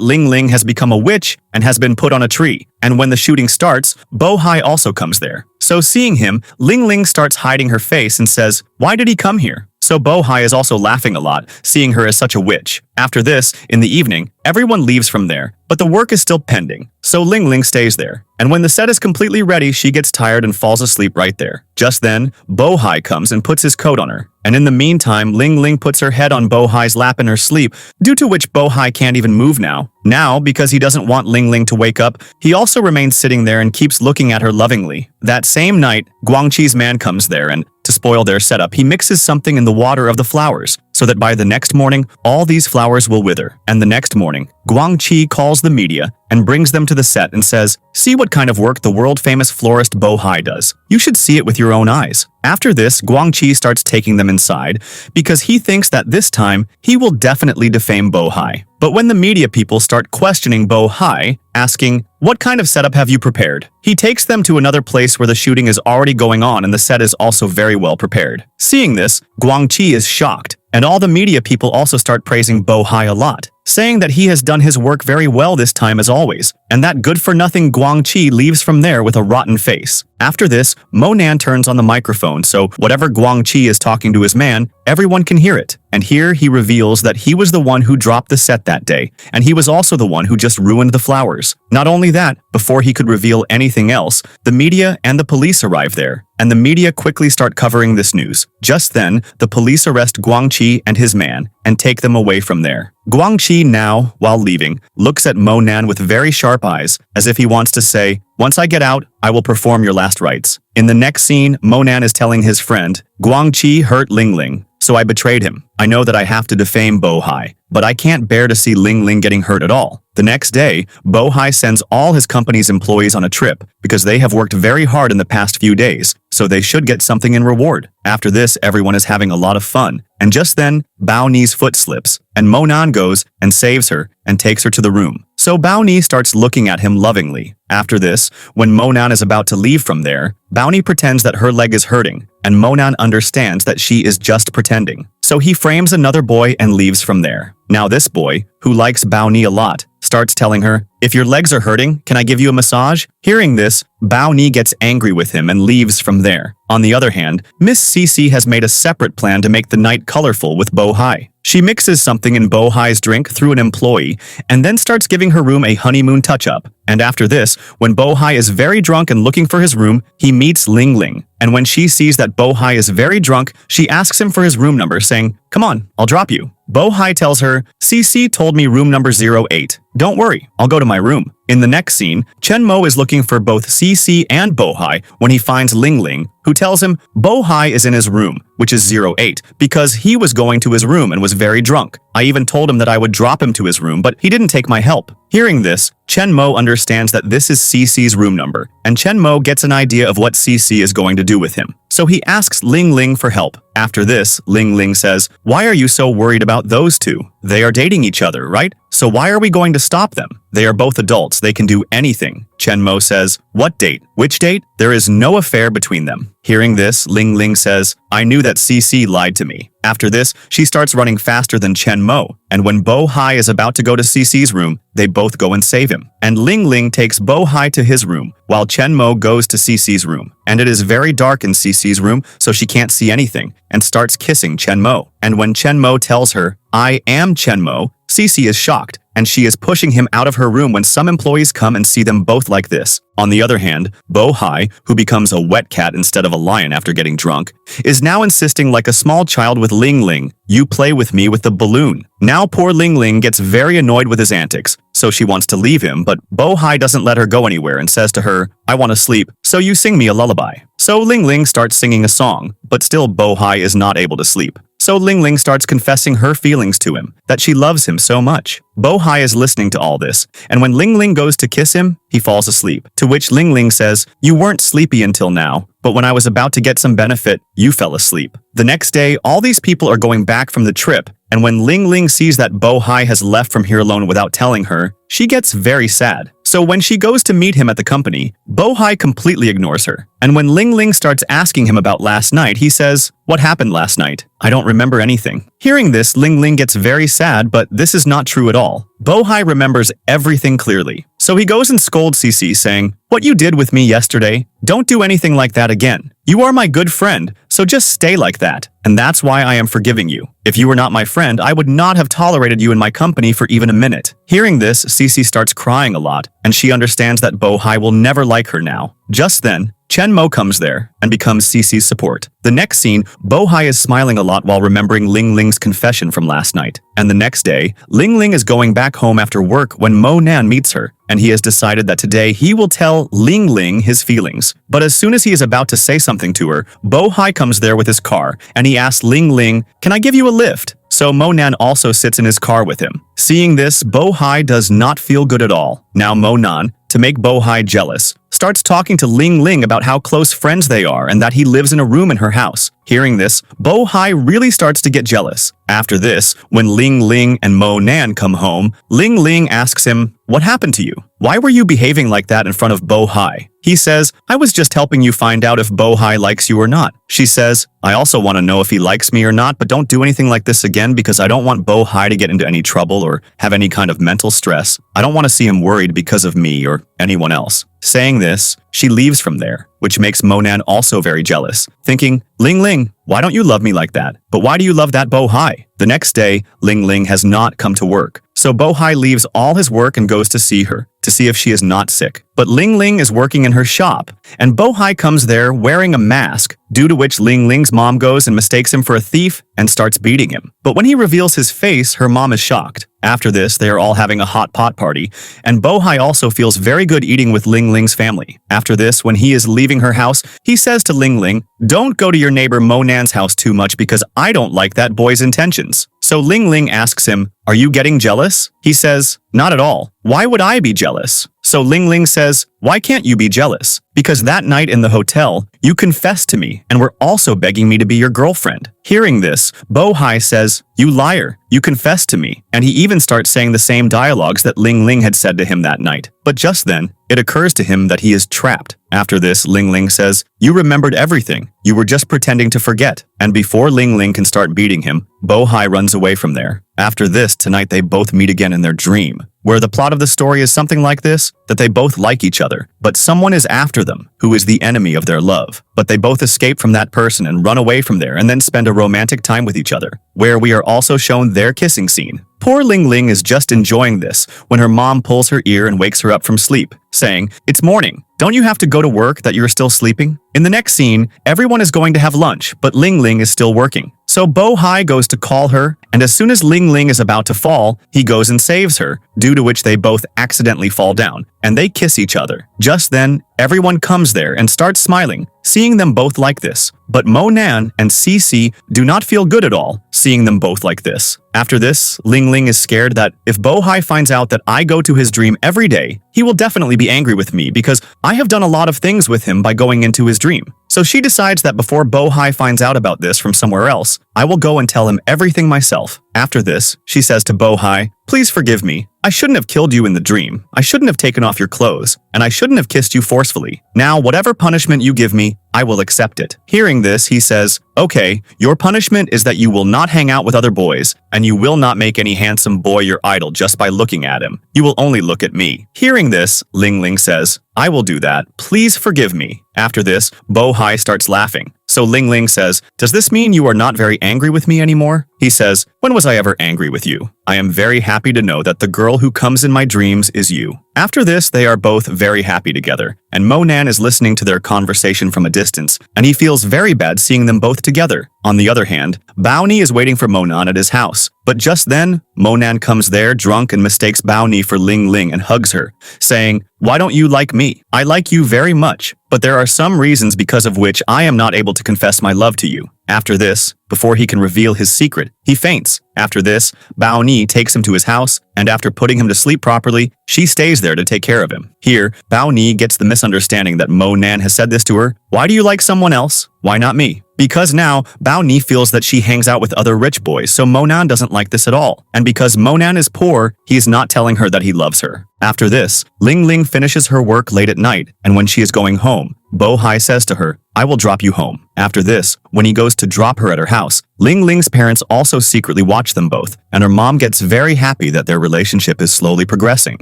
Lingling has become a witch and has been put on a tree. And when the shooting starts, Bohai also comes there. So seeing him, Lingling starts hiding her face and says, why did he come here? So Bohai is also laughing a lot, seeing her as such a witch. After this, in the evening, everyone leaves from there, but the work is still pending. So Lingling stays there. And when the set is completely ready, she gets tired and falls asleep right there. Just then, Bohai comes and puts his coat on her. And in the meantime, Lingling puts her head on Bohai's lap in her sleep, due to which Bohai can't even move now. Now, because he doesn't want Lingling to wake up, he also remains sitting there and keeps looking at her lovingly. That same night, Guangqi's man comes there and, to spoil their setup, he mixes something in the water of the flowers, so that by the next morning, all these flowers will wither. And the next morning, Guangqi calls the media and brings them to the set and says, see what kind of work the world-famous florist Bohai does. You should see it with your own eyes. After this, Guangqi starts taking them inside because he thinks that this time he will definitely defame Bohai. But when the media people start questioning Bohai, asking, what kind of setup have you prepared? He takes them to another place where the shooting is already going on and the set is also very well prepared. Seeing this, Guangqi is shocked, and all the media people also start praising Bohai a lot, saying that he has done his work very well this time as always, and that good-for-nothing Guangqi leaves from there with a rotten face. After this, Mo Nan turns on the microphone, so whatever Guangqi is talking to his man, everyone can hear it. And here he reveals that he was the one who dropped the set that day, and he was also the one who just ruined the flowers. Not only that, before he could reveal anything else, the media and the police arrive there, and the media quickly start covering this news. Just then, the police arrest Guangqi and his man, and take them away from there. Guangqi now, while leaving, looks at Mo Nan with very sharp eyes, as if he wants to say, once I get out, I will perform your last rites. In the next scene, Mo Nan is telling his friend, Guangqi hurt Lingling, so I betrayed him. I know that I have to defame Bohai, but I can't bear to see Lingling getting hurt at all. The next day, Bohai sends all his company's employees on a trip because they have worked very hard in the past few days, so they should get something in reward. After this, everyone is having a lot of fun, and just then, Bao Ni's foot slips, and Mo Nan goes and saves her and takes her to the room. So Baoni starts looking at him lovingly. After this, when Monan is about to leave from there, Baoni pretends that her leg is hurting, and Monan understands that she is just pretending. So he frames another boy and leaves from there. Now this boy, who likes Baoni a lot, starts telling her, "If your legs are hurting, can I give you a massage?" Hearing this, Baoni gets angry with him and leaves from there. On the other hand, Miss Cece has made a separate plan to make the night colorful with Bohai. She mixes something in Bohai's drink through an employee and then starts giving her room a honeymoon touch-up. And after this, when Bohai is very drunk and looking for his room, he meets Lingling. And when she sees that Bohai is very drunk, she asks him for his room number, saying, "Come on, I'll drop you." Bohai tells her, "Cece told me room number 08. Don't worry, I'll go to my room." In the next scene, Chen Mo is looking for both Cece and Bohai when he finds Lingling, who tells him Bohai is in his room, which is 08, because he was going to his room and was very drunk. I even told him that I would drop him to his room, but he didn't take my help. Hearing this, Chen Mo understands that this is Cece's room number, and Chen Mo gets an idea of what Cece is going to do with him. So he asks Lingling for help. After this, Lingling says, "Why are you so worried about those two? They are dating each other, right? So why are we going to stop them? They are both adults, they can do anything." Chen Mo says, "What date? Which date? There is no affair between them." Hearing this, Lingling says, "I knew that Cece lied to me." After this, she starts running faster than Chen Mo, and when Bohai is about to go to Cece's room, they both go and save him. And Lingling takes Bohai to his room, while Chen Mo goes to Cece's room. And it is very dark in Cece's room, so she can't see anything, and starts kissing Chen Mo. And when Chen Mo tells her, "I am Chen Mo," Cece is shocked, and she is pushing him out of her room when some employees come and see them both like this. On the other hand, Bohai, who becomes a wet cat instead of a lion after getting drunk, is now insisting like a small child with Lingling, "You play with me with the balloon." Now poor Lingling gets very annoyed with his antics, so she wants to leave him, but Bohai doesn't let her go anywhere and says to her, "I want to sleep, so you sing me a lullaby." So Lingling starts singing a song, but still Bohai is not able to sleep. So Lingling starts confessing her feelings to him, that she loves him so much. Bohai is listening to all this, and when Lingling goes to kiss him, he falls asleep. To which Lingling says, "You weren't sleepy until now, but when I was about to get some benefit, you fell asleep." The next day, all these people are going back from the trip, and when Lingling sees that Bohai has left from here alone without telling her, she gets very sad. So when she goes to meet him at the company, Bohai completely ignores her. And when Lingling starts asking him about last night, he says, "What happened last night? I don't remember anything." Hearing this, Lingling gets very sad, but this is not true at all. Bohai remembers everything clearly. So he goes and scolds Cece, saying, "What you did with me yesterday, don't do anything like that again. You are my good friend, so just stay like that, and that's why I am forgiving you. If you were not my friend, I would not have tolerated you in my company for even a minute." Hearing this, Cece starts crying a lot, and she understands that Bohai will never like her now. Just then, Chen Mo comes there and becomes Cece's support. The next scene, Bohai is smiling a lot while remembering Lingling's confession from last night. And the next day, Lingling is going back home after work when Mo Nan meets her, and he has decided that today he will tell Lingling his feelings. But as soon as he is about to say something to her, Bohai comes there with his car, and he asks Lingling, "Can I give you a lift?" So Monan also sits in his car with him. Seeing this, Bohai does not feel good at all. Now Monan, to make Bohai jealous, starts talking to Lingling about how close friends they are and that he lives in a room in her house. Hearing this, Bohai really starts to get jealous. After this, when Lingling and Monan come home, Lingling asks him, "What happened to you? Why were you behaving like that in front of Bohai?" He says, "I was just helping you find out if Bohai likes you or not." She says, "I also want to know if he likes me or not, but don't do anything like this again because I don't want Bohai to get into any trouble or have any kind of mental stress. I don't want to see him worried because of me or anyone else." Saying this, she leaves from there, which makes Monan also very jealous, thinking, "Lingling, why don't you love me like that? But why do you love that Bohai?" The next day, Lingling has not come to work, so Bohai leaves all his work and goes to see her, to see if she is not sick. But Lingling is working in her shop, and Bohai comes there wearing a mask, due to which Lingling's mom goes and mistakes him for a thief and starts beating him. But when he reveals his face, her mom is shocked. After this, they are all having a hot pot party, and Bohai also feels very good eating with Lingling's family. After this, when he is leaving her house, he says to Lingling, don't go to your neighbor Monan's house too much because I don't like that boy's intentions. So Lingling asks him, are you getting jealous? He says, not at all. Why would I be jealous? So Lingling says, why can't you be jealous? Because that night in the hotel, you confessed to me and were also begging me to be your girlfriend. Hearing this, Bohai says, you liar, you confessed to me. And he even starts saying the same dialogues that Lingling had said to him that night. But just then, it occurs to him that he is trapped. After this, Lingling says, you remembered everything. You were just pretending to forget. And before Lingling can start beating him, Bohai runs away from there. After this, tonight they both meet again in their dream, where the plot of the story is something like this, that they both like each other, but someone is after them, who is the enemy of their love. But they both escape from that person and run away from there and then spend a romantic time with each other, where we are also shown their kissing scene. Poor Lingling is just enjoying this when her mom pulls her ear and wakes her up from sleep, saying, it's morning. Don't you have to go to work that you're still sleeping? In the next scene, everyone is going to have lunch, but Lingling is still working. So Bohai goes to call her, and as soon as Lingling is about to fall, he goes and saves her, due to which they both accidentally fall down, and they kiss each other. Just then, everyone comes there and starts smiling, seeing them both like this. But Monan and Cici do not feel good at all, seeing them both like this. After this, Lingling is scared that if Bohai finds out that I go to his dream every day, he will definitely be angry with me because I have done a lot of things with him by going into his dream. So she decides that before Bohai finds out about this from somewhere else, I will go and tell him everything myself. After this, she says to Bohai, please forgive me. I shouldn't have killed you in the dream. I shouldn't have taken off your clothes, and I shouldn't have kissed you forcefully. Now, whatever punishment you give me, I will accept it. Hearing this, he says, okay, your punishment is that you will not hang out with other boys, and you will not make any handsome boy your idol just by looking at him. You will only look at me. Hearing this, Lingling says, I will do that. Please forgive me. After this, Bohai starts laughing. So Lingling says, does this mean you are not very angry with me anymore? He says, when was I ever angry with you? I am very happy to know that the girl who comes in my dreams is you. After this, they are both very happy together, and Monan is listening to their conversation from a distance, and he feels very bad seeing them both together. On the other hand, Baoni is waiting for Monan at his house, but just then, Monan comes there drunk and mistakes Baoni for Lingling and hugs her, saying, why don't you like me? I like you very much, but there are some reasons because of which I am not able to confess my love to you. After this, before he can reveal his secret, he faints. After this, Baoni takes him to his house, and after putting him to sleep properly, she stays there to take care of him. Here, Baoni gets the misunderstanding that Monan has said this to her. Why do you like someone else? Why not me? Because now, Baoni feels that she hangs out with other rich boys, so Monan doesn't like this at all. And because Monan is poor, he is not telling her that he loves her. After this, Lingling finishes her work late at night, and when she is going home, Bohai says to her, I will drop you home. After this, when he goes to drop her at her house, Lingling's parents also secretly watch them both, and her mom gets very happy that their relationship is slowly progressing.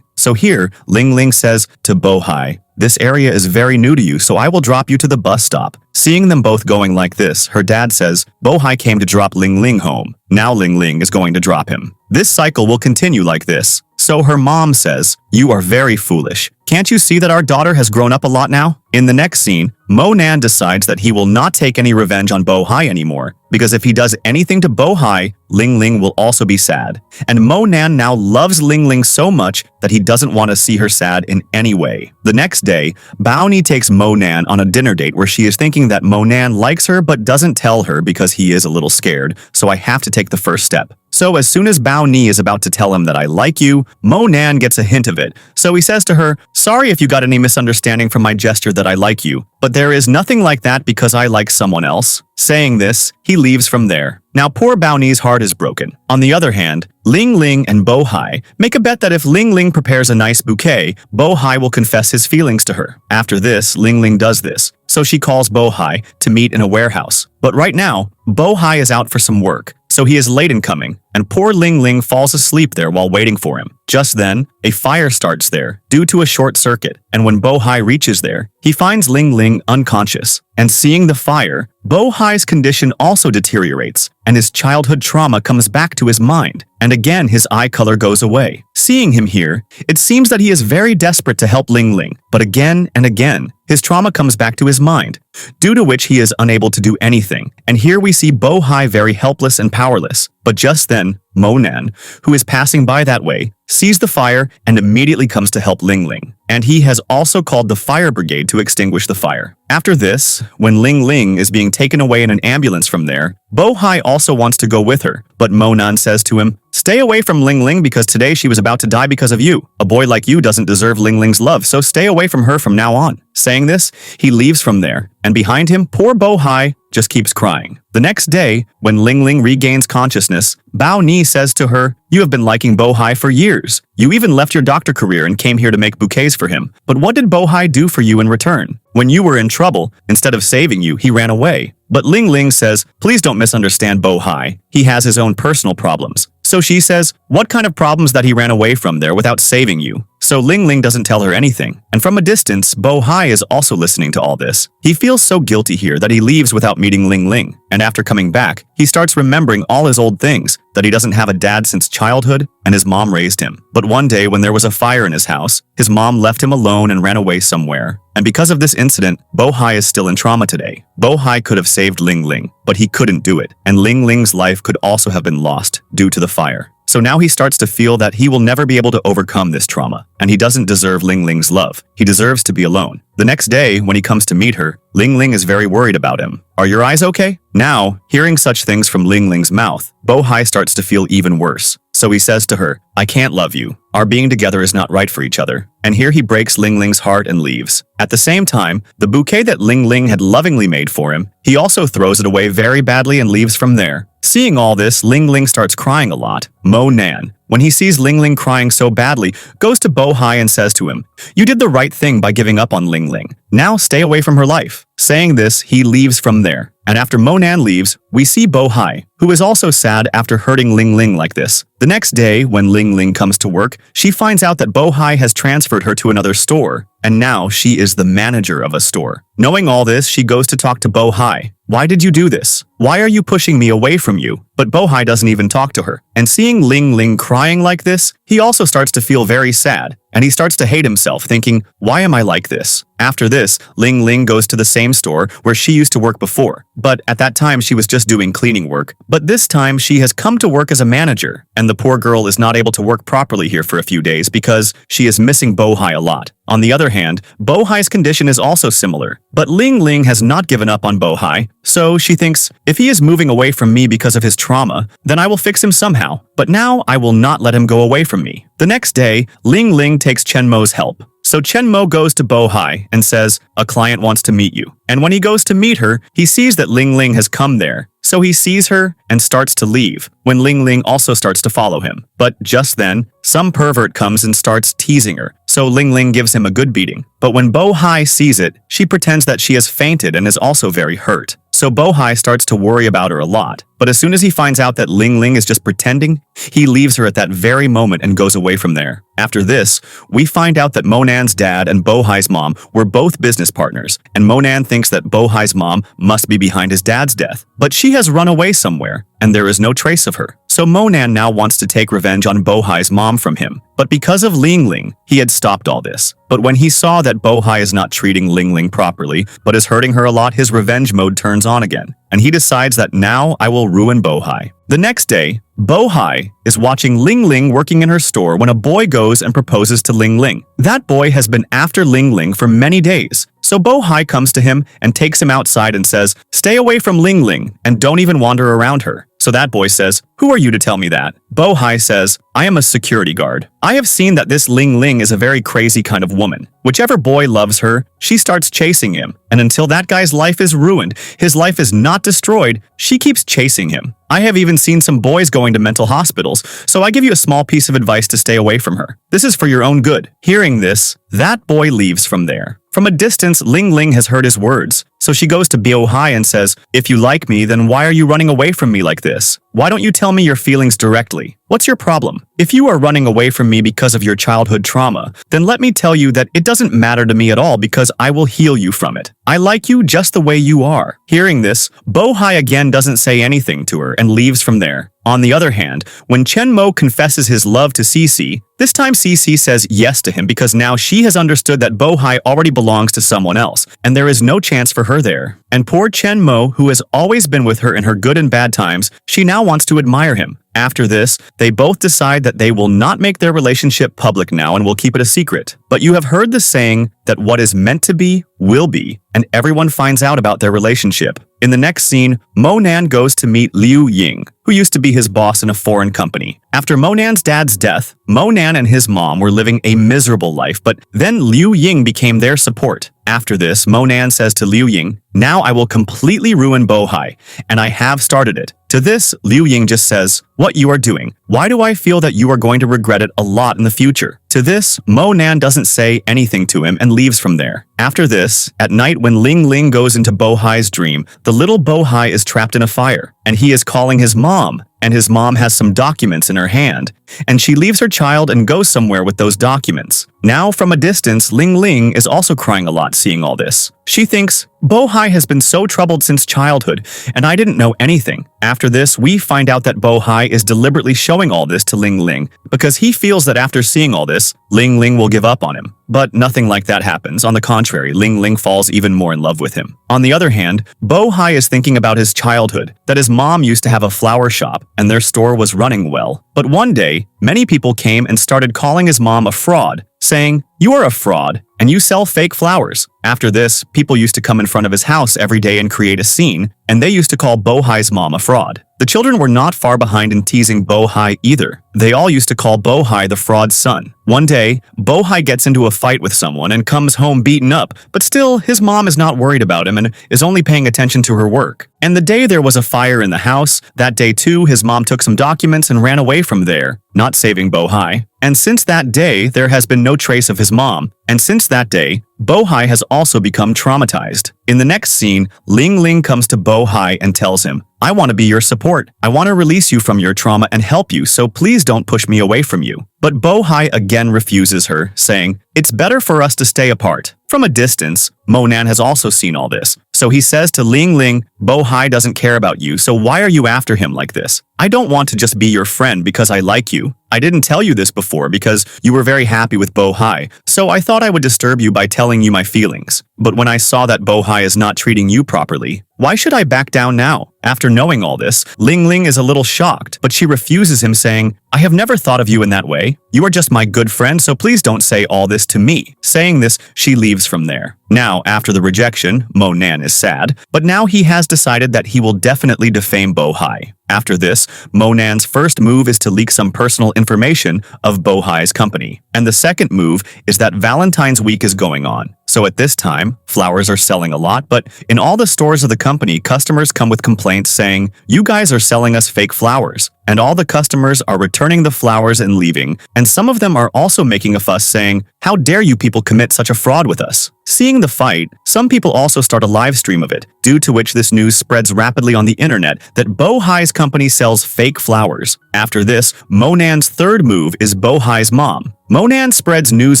So here, Lingling says to Bohai, this area is very new to you, so I will drop you to the bus stop. Seeing them both going like this, her dad says, Bohai came to drop Lingling home. Now Lingling is going to drop him. This cycle will continue like this. So her mom says, you are very foolish. Can't you see that our daughter has grown up a lot now? In the next scene, Monan decides that he will not take any revenge on Bohai anymore, because if he does anything to Bohai, Lingling will also be sad. And Monan now loves Lingling so much that he doesn't want to see her sad in any way. The next day, Baoni takes Monan on a dinner date where she is thinking that Monan likes her but doesn't tell her because he is a little scared, so I have to take the first step. So as soon as Baoni is about to tell him that I like you, Monan gets a hint of it. So he says to her, sorry if you got any misunderstanding from my gesture that I like you, but there is nothing like that because I like someone else. Saying this, he leaves from there. Now poor Baoni's heart is broken. On the other hand, Lingling and Bohai make a bet that if Lingling prepares a nice bouquet, Bohai will confess his feelings to her. After this, Lingling does this, so she calls Bohai to meet in a warehouse. But right now, Bohai is out for some work, so he is late in coming, and poor Lingling falls asleep there while waiting for him. Just then, a fire starts there due to a short circuit, and when Bohai reaches there, he finds Lingling unconscious. And seeing the fire, Bohai's condition also deteriorates, and his childhood trauma comes back to his mind, and again his eye color goes away. Seeing him here, it seems that he is very desperate to help Lingling, but again and again, his trauma comes back to his mind. due to which he is unable to do anything. And here we see Bo-hai very helpless and powerless. But just then, Monan, who is passing by that way, sees the fire and immediately comes to help Lingling. And he has also called the fire brigade to extinguish the fire. After this, when Lingling is being taken away in an ambulance from there, Bo-hai also wants to go with her, but Monan says to him, "Stay away from Lingling because today she was about to die because of you. A boy like you doesn't deserve Lingling's love, so stay away from her from now on." Saying this, he leaves from there, and behind him, poor Bo-hai just keeps crying. The next day, when Lingling regains consciousness, Bao Ni says to her, "You have been liking Bo-hai for years. You even left your doctor career and came here to make bouquets for him. But what did Bo-hai do for you in return? When you were in trouble, instead of saving you, he ran away." But Lingling says, "Please don't misunderstand Bo-hai. He has his own personal problems." So she says, "What kind of problems that he ran away from there without saving you?" So Lingling doesn't tell her anything. And from a distance, Bo-hai is also listening to all this. He feels so guilty here that he leaves without meeting Lingling. And after coming back, he starts remembering all his old things, that he doesn't have a dad since childhood, and his mom raised him. But one day when there was a fire in his house, his mom left him alone and ran away somewhere. And because of this incident, Bo-hai is still in trauma today. Bo-hai could have saved Lingling, but he couldn't do it. And Lingling's life could also have been lost due to the fire. So now he starts to feel that he will never be able to overcome this trauma, and he doesn't deserve Lingling's love. He deserves to be alone. The next day, when he comes to meet her, Lingling is very worried about him. "Are your eyes okay?" Now, hearing such things from Lingling's mouth, Bo-hai starts to feel even worse. So he says to her, "I can't love you. Our being together is not right for each other." And here he breaks Lingling's heart and leaves. At the same time, the bouquet that Lingling had lovingly made for him, he also throws it away very badly and leaves from there. Seeing all this, Lingling starts crying a lot. Monan, when he sees Lingling crying so badly, goes to Bo-hai and says to him, "You did the right thing by giving up on Lingling. Now stay away from her life." Saying this, he leaves from there. And after Monan leaves, we see Bo-hai, who is also sad after hurting Lingling like this. The next day, when Lingling comes to work, she finds out that Bo-hai has transferred her to another store, and now she is the manager of a store. Knowing all this, she goes to talk to Bo-hai. "Why did you do this? Why are you pushing me away from you?" But Bo-hai doesn't even talk to her. And seeing Lingling crying like this, he also starts to feel very sad, and he starts to hate himself, thinking, "Why am I like this?" After this, Lingling goes to the same store where she used to work before, but at that time she was just doing cleaning work. But this time she has come to work as a manager, and the poor girl is not able to work properly here for a few days because she is missing Bo-hai a lot. On the other hand, Bo-hai's condition is also similar, but Lingling has not given up on Bo-hai, so she thinks, if he is moving away from me because of his trauma, then I will fix him somehow, but now I will not let him go away from me. The next day, Lingling takes Chenmo's help. So Chenmo goes to Bo-hai and says, "A client wants to meet you." And when he goes to meet her, he sees that Lingling has come there. So he sees her and starts to leave, when Lingling also starts to follow him. But just then, some pervert comes and starts teasing her, so Lingling gives him a good beating. But when Bo-hai sees it, she pretends that she has fainted and is also very hurt. So Bo-hai starts to worry about her a lot. But as soon as he finds out that Lingling is just pretending, he leaves her at that very moment and goes away from there. After this, we find out that Monan's dad and Bo-hai's mom were both business partners, and Monan thinks that Bo-hai's mom must be behind his dad's death. But she has run away somewhere, and there is no trace of her. So Monan now wants to take revenge on Bo-hai's mom from him. But because of Lingling, he had stopped all this. But when he saw that Bo-hai is not treating Lingling properly, but is hurting her a lot, his revenge mode turns on again. And he decides that now I will ruin Bo-hai. The next day, Bo-hai is watching Lingling working in her store when a boy goes and proposes to Lingling. That boy has been after Lingling for many days. So Bo-hai comes to him and takes him outside and says, "Stay away from Lingling and don't even wander around her." So that boy says, "Who are you to tell me that?" Bo-hai says, "I am a security guard. I have seen that this Lingling is a very crazy kind of woman. Whichever boy loves her, she starts chasing him. And until that guy's life is ruined, his life is not destroyed, she keeps chasing him. I have even seen some boys going to mental hospitals, so I give you a small piece of advice to stay away from her. This is for your own good." Hearing this, that boy leaves from there. From a distance, Lingling has heard his words, so she goes to Bo-hai and says, "If you like me, then why are you running away from me like this? Why don't you tell me your feelings directly?" What's your problem? If you are running away from me because of your childhood trauma, then let me tell you that it doesn't matter to me at all because I will heal you from it. I like you just the way you are. Hearing this, Bohai again doesn't say anything to her and leaves from there. On the other hand, when Chenmo confesses his love to Cece, this time Cece says yes to him because now she has understood that Bohai already belongs to someone else, and there is no chance for her there. And poor Chenmo, who has always been with her in her good and bad times, she now wants to admire him. After this, they both decide that they will not make their relationship public now and will keep it a secret. But you have heard the saying that what is meant to be will be, and everyone finds out about their relationship. In the next scene, Monan goes to meet Liu Ying, who used to be his boss in a foreign company. After Monan's dad's death, Monan and his mom were living a miserable life, but then Liu Ying became their support. After this, Monan says to Liu Ying, "Now I will completely ruin Bohai, and I have started it." To this, Liu Ying just says, "What you are doing? Why do I feel that you are going to regret it a lot in the future?" To this, Monan doesn't say anything to him and leaves from there. After this, at night when Lingling goes into Bohai's dream, the little Bohai is trapped in a fire, and he is calling his mom, and his mom has some documents in her hand, and she leaves her child and goes somewhere with those documents. Now, from a distance, Lingling is also crying a lot seeing all this. She thinks, Bohai has been so troubled since childhood, and I didn't know anything. After this, we find out that Bohai is deliberately showing all this to Lingling because he feels that after seeing all this, Lingling will give up on him. But nothing like that happens. On the contrary, Lingling falls even more in love with him. On the other hand, Bohai is thinking about his childhood, that his mom used to have a flower shop and their store was running well. But one day, many people came and started calling his mom a fraud, saying, "You are a fraud, and you sell fake flowers." After this, people used to come in front of his house every day and create a scene, and they used to call Bohai's mom a fraud. The children were not far behind in teasing Bohai either. They all used to call Bohai the fraud's son. One day, Bohai gets into a fight with someone and comes home beaten up, but still, his mom is not worried about him and is only paying attention to her work. And the day there was a fire in the house, that day too, his mom took some documents and ran away from there, not saving Bohai. And since that day, there has been no trace of his mom. And since that day, Bohai has also become traumatized. In the next scene, Lingling comes to Bohai and tells him, "I want to be your support. I want to release you from your trauma and help you, so please don't push me away from you." But Bohai again refuses her, saying, "It's better for us to stay apart." From a distance, Monan has also seen all this, so he says to Lingling, "Bohai doesn't care about you, so why are you after him like this? I don't want to just be your friend because I like you. I didn't tell you this before because you were very happy with Bohai, so I thought I would disturb you by telling you my feelings. But when I saw that Bohai is not treating you properly, why should I back down now?" After knowing all this, Lingling is a little shocked, but she refuses him, saying, "I have never thought of you in that way. You are just my good friend, so please don't say all this to me." Saying this, she leaves from there. Now, after the rejection, Monan is sad, but now he has decided that he will definitely defame Bohai. After this, Monan's first move is to leak some personal information of Bohai's company. And the second move is that Valentine's week is going on. So at this time, flowers are selling a lot, but in all the stores of the company, customers come with complaints saying, "You guys are selling us fake flowers." And all the customers are returning the flowers and leaving, and some of them are also making a fuss saying, "How dare you people commit such a fraud with us?" Seeing the fight, some people also start a live stream of it, due to which this news spreads rapidly on the internet that Bohai's company sells fake flowers. After this, Monan's third move is Bohai's mom. Monan spreads news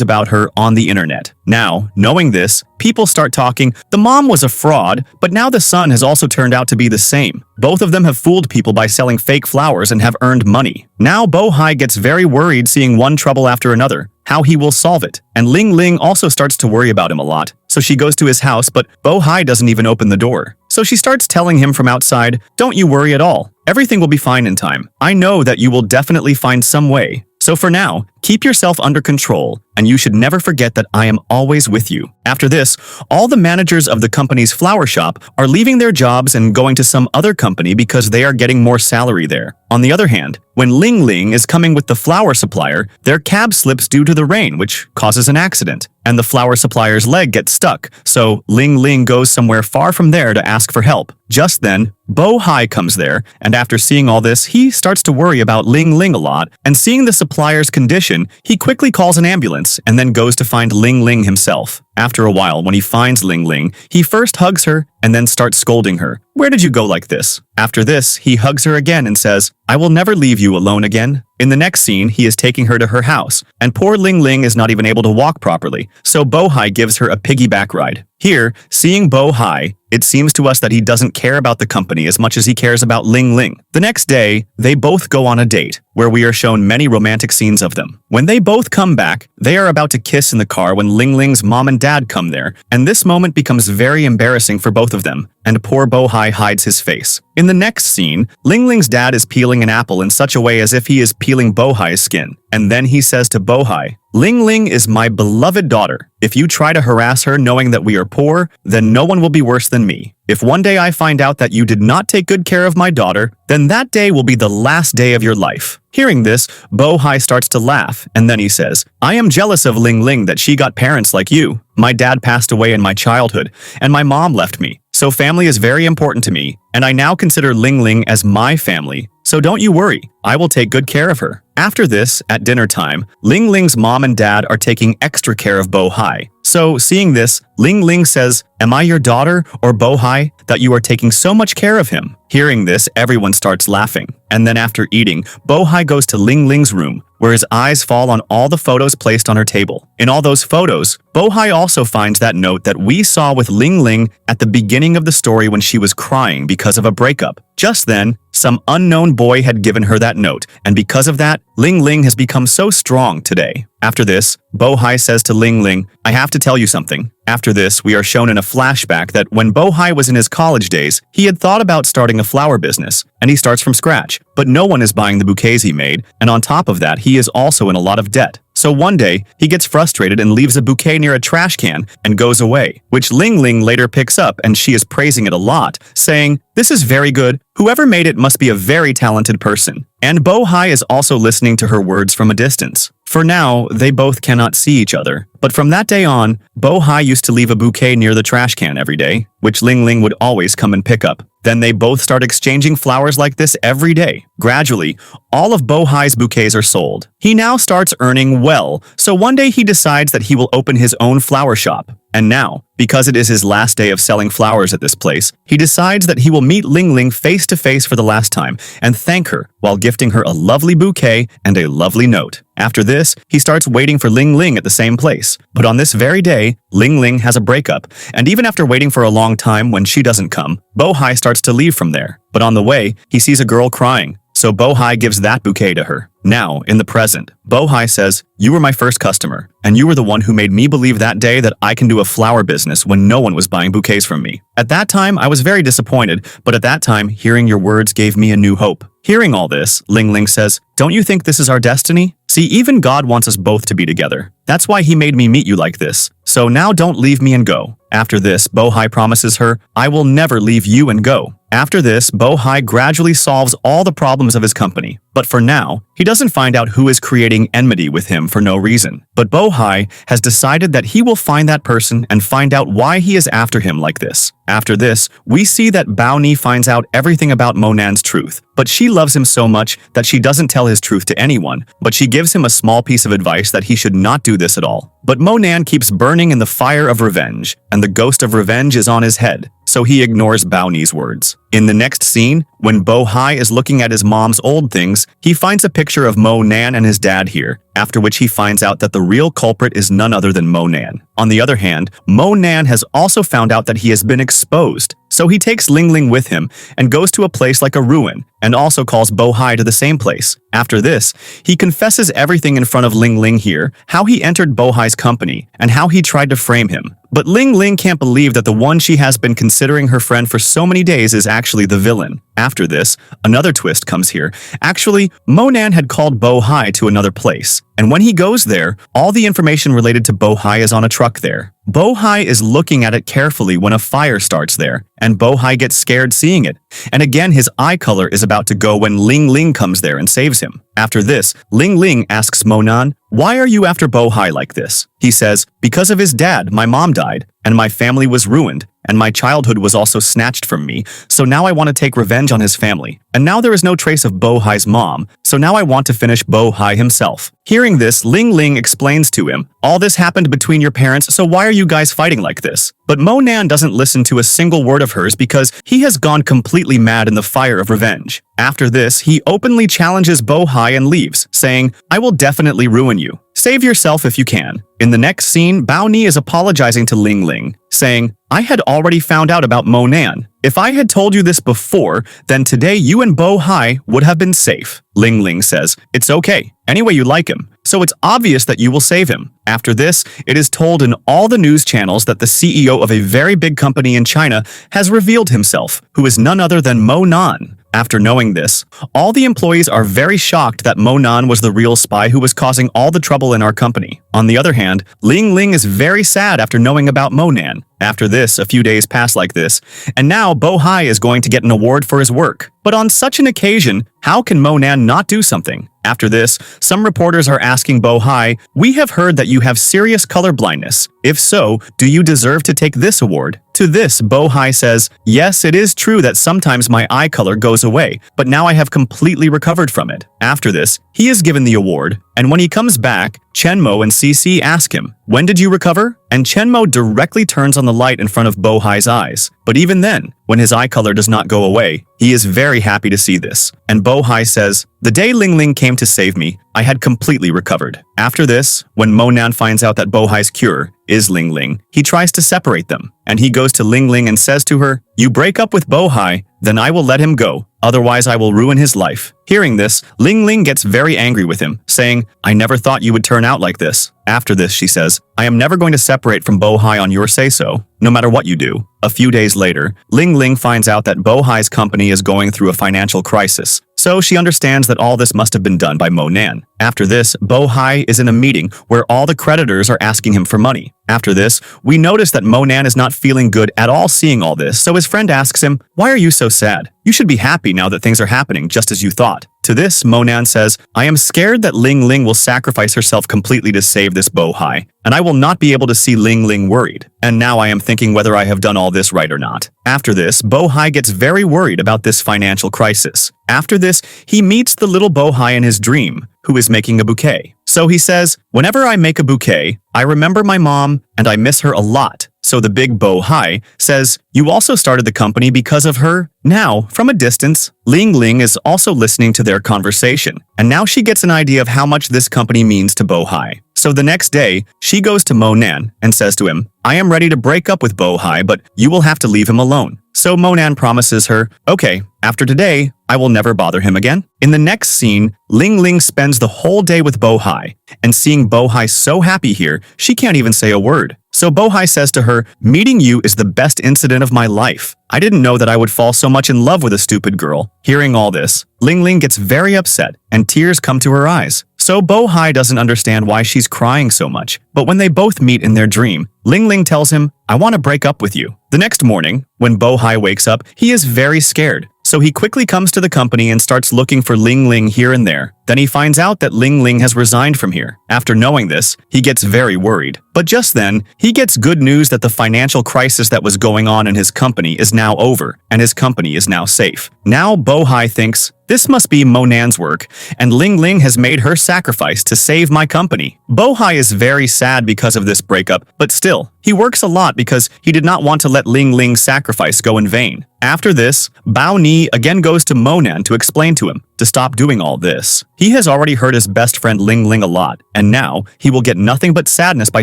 about her on the internet. Now, knowing this, people start talking, the mom was a fraud, but now the son has also turned out to be the same. Both of them have fooled people by selling fake flowers and have earned money. Now Bohai gets very worried seeing one trouble after another, how he will solve it. And Lingling also starts to worry about him a lot. So she goes to his house, but Bohai doesn't even open the door. So she starts telling him from outside, "Don't you worry at all. Everything will be fine in time. I know that you will definitely find some way. So for now, keep yourself under control, and you should never forget that I am always with you." After this, all the managers of the company's flower shop are leaving their jobs and going to some other company because they are getting more salary there. On the other hand, when Lingling is coming with the flower supplier, their cab slips due to the rain, which causes an accident, and the flower supplier's leg gets stuck, so Lingling goes somewhere far from there to ask for help. Just then, Bohai comes there, and after seeing all this, he starts to worry about Lingling a lot, and seeing the supplier's condition, he quickly calls an ambulance and then goes to find Lingling himself. After a while, when he finds Lingling, he first hugs her and then starts scolding her. Where did you go like this? After this, he hugs her again and says, I will never leave you alone again. In the next scene, he is taking her to her house, and poor Lingling is not even able to walk properly, so Bohai gives her a piggyback ride. Here, seeing Bohai, it seems to us that he doesn't care about the company as much as he cares about Lingling. The next day, they both go on a date, where we are shown many romantic scenes of them. When they both come back, they are about to kiss in the car when Lingling's mom and dad come there, and this moment becomes very embarrassing for both of them, and poor Bohai hides his face. In the next scene, Lingling's dad is peeling an apple in such a way as if he is peeling Bohai's skin, and then he says to Bohai, Lingling is my beloved daughter. If you try to harass her knowing that we are poor, then no one will be worse than me. If one day I find out that you did not take good care of my daughter, then that day will be the last day of your life. Hearing this, Bohai starts to laugh, and then he says, I am jealous of Lingling that she got parents like you. My dad passed away in my childhood, and my mom left me. So family is very important to me, and I now consider Lingling as my family. So don't you worry, I will take good care of her. After this, at dinner time, Lingling's mom and dad are taking extra care of Bohai. So, seeing this, Lingling says, Am I your daughter, or Bohai, that you are taking so much care of him? Hearing this, everyone starts laughing. And then after eating, Bohai goes to Lingling's room, where his eyes fall on all the photos placed on her table. In all those photos, Bohai also finds that note that we saw with Lingling at the beginning of the story when she was crying because of a breakup. Just then, some unknown boy had given her that note, and because of that, Lingling has become so strong today. After this, Bohai says to Lingling, I have to tell you something. After this, we are shown in a flashback that when Bohai was in his college days, he had thought about starting a flower business, and he starts from scratch. But no one is buying the bouquets he made, and on top of that, he is also in a lot of debt. So one day, he gets frustrated and leaves a bouquet near a trash can and goes away, which Lingling later picks up and she is praising it a lot, saying, This is very good. Whoever made it must be a very talented person. And Bohai is also listening to her words from a distance. For now, they both cannot see each other. But from that day on, Bohai used to leave a bouquet near the trash can every day, which Lingling would always come and pick up. Then they both start exchanging flowers like this every day. Gradually, all of Bohai's bouquets are sold. He now starts earning well, so one day he decides that he will open his own flower shop. And now, because it is his last day of selling flowers at this place, he decides that he will meet Lingling face to face for the last time and thank her while gifting her a lovely bouquet and a lovely note. After this, he starts waiting for Lingling at the same place. But on this very day, Lingling has a breakup, and even after waiting for a long time when she doesn't come, Bohai starts to leave from there. But on the way, he sees a girl crying, so Bohai gives that bouquet to her. Now, in the present, Bohai says, You were my first customer, and you were the one who made me believe that day that I can do a flower business when no one was buying bouquets from me. At that time, I was very disappointed, but at that time, hearing your words gave me a new hope. Hearing all this, Lingling says, Don't you think this is our destiny? See, even God wants us both to be together. That's why he made me meet you like this. So now don't leave me and go. After this, Bohai promises her, I will never leave you and go. After this, Bohai gradually solves all the problems of his company. But for now, he doesn't find out who is creating enmity with him for no reason. But Bohai has decided that he will find that person and find out why he is after him like this. After this, we see that Bao finds out everything about Monan's truth, but she loves him so much that she doesn't tell his truth to anyone, but she gives him a small piece of advice that he should not do this at all. But Monan keeps burning in the fire of revenge, and the ghost of revenge is on his head, so he ignores Bao's words. In the next scene, when Bohai is looking at his mom's old things, he finds a picture of Monan and his dad here, after which he finds out that the real culprit is none other than Monan. On the other hand, Monan has also found out that he has been exposed, so he takes Lingling with him and goes to a place like a ruin, and also calls Bohai to the same place. After this, he confesses everything in front of Lingling here, how he entered Bohai's company, and how he tried to frame him. But Lingling can't believe that the one she has been considering her friend for so many days is actually the villain. After this, another twist comes here. Actually, Monan had called Bohai to another place, and when he goes there, all the information related to Bohai is on a truck there. Bohai is looking at it carefully when a fire starts there, and Bohai gets scared seeing it. And again, his eye color is about to go when Lingling comes there and saves him. After this, Lingling asks Monan, Why are you after Bohai like this? He says, Because of his dad, my mom died, and my family was ruined, and my childhood was also snatched from me, so now I want to take revenge on his family. And now there is no trace of Bo-hai's mom, so now I want to finish Bo-hai himself. Hearing this, Lingling explains to him, all this happened between your parents, so why are you guys fighting like this? But Monan doesn't listen to a single word of hers because he has gone completely mad in the fire of revenge. After this, he openly challenges Bo-hai and leaves, saying, I will definitely ruin you. Save yourself if you can. In the next scene, Bao Ni is apologizing to Lingling, saying, I had already found out about Monan. If I had told you this before, then today you and Bo-hai would have been safe. Lingling says, it's okay. Anyway, you like him, so it's obvious that you will save him. After this, it is told in all the news channels that the CEO of a very big company in China has revealed himself, who is none other than Monan. After knowing this, all the employees are very shocked that Monan was the real spy who was causing all the trouble in our company. On the other hand, Lingling is very sad after knowing about Monan. After this, a few days pass like this, and now Bo-hai is going to get an award for his work. But on such an occasion, how can Monan not do something? After this, some reporters are asking Bo-hai, we have heard that you have serious color blindness. If so, do you deserve to take this award? To this, Bo-hai says, yes, it is true that sometimes my eye color goes away, but now I have completely recovered from it. After this, he is given the award, and when he comes back, Chenmo and Cece ask him, when did you recover? And Chenmo directly turns on the light in front of Bo-hai's eyes. But even then, when his eye color does not go away, he is very happy to see this. And Bo-hai says, the day Lingling came to save me, I had completely recovered. After this, when Monan finds out that Bo-hai's cure is Lingling, he tries to separate them. And he goes to Lingling and says to her, you break up with Bo-hai, then I will let him go. Otherwise, I will ruin his life. Hearing this, Lingling gets very angry with him, saying, I never thought you would turn out like this. After this, she says, I am never going to separate from Bo-hai on your say-so, no matter what you do. A few days later, Lingling finds out that Bo-hai's company is going through a financial crisis, so she understands that all this must have been done by Monan. After this, Bo-hai is in a meeting where all the creditors are asking him for money. After this, we notice that Monan is not feeling good at all seeing all this, so his friend asks him, why are you so sad? You should be happy now that things are happening just as you thought. To this, Monan says, I am scared that Lingling will sacrifice herself completely to save this Bo-hai, and I will not be able to see Lingling worried. And now I am thinking whether I have done all this right or not. After this, Bo-hai gets very worried about this financial crisis. After this, he meets the little Bo-hai in his dream, who is making a bouquet. So he says, whenever I make a bouquet, I remember my mom and I miss her a lot. So the big Bo-hai says, you also started the company because of her? Now, from a distance, Lingling is also listening to their conversation, and now she gets an idea of how much this company means to Bo-hai. So the next day, she goes to Monan and says to him, I am ready to break up with Bo-hai, but you will have to leave him alone. So Monan promises her, okay, after today, I will never bother him again. In the next scene, Lingling spends the whole day with Bo-hai, and seeing Bo-hai so happy here, she can't even say a word. So Bo-hai says to her, meeting you is the best incident of my life. I didn't know that I would fall so much in love with a stupid girl. Hearing all this, Lingling gets very upset, and tears come to her eyes. So Bo-hai doesn't understand why she's crying so much, but when they both meet in their dream, Lingling tells him, I want to break up with you. The next morning, when Bo-hai wakes up, he is very scared. So he quickly comes to the company and starts looking for Lingling here and there. Then he finds out that Lingling has resigned from here. After knowing this, he gets very worried. But just then, he gets good news that the financial crisis that was going on in his company is now over, and his company is now safe. Now Bo-hai thinks, this must be Monan's work, and Lingling has made her sacrifice to save my company. Bo-hai is very sad because of this breakup, but still, he works a lot because he did not want to let Lingling's sacrifice go in vain. After this, Bao Ni again goes to Monan to explain to him to stop doing all this. He has already hurt his best friend Lingling a lot, and now he will get nothing but sadness by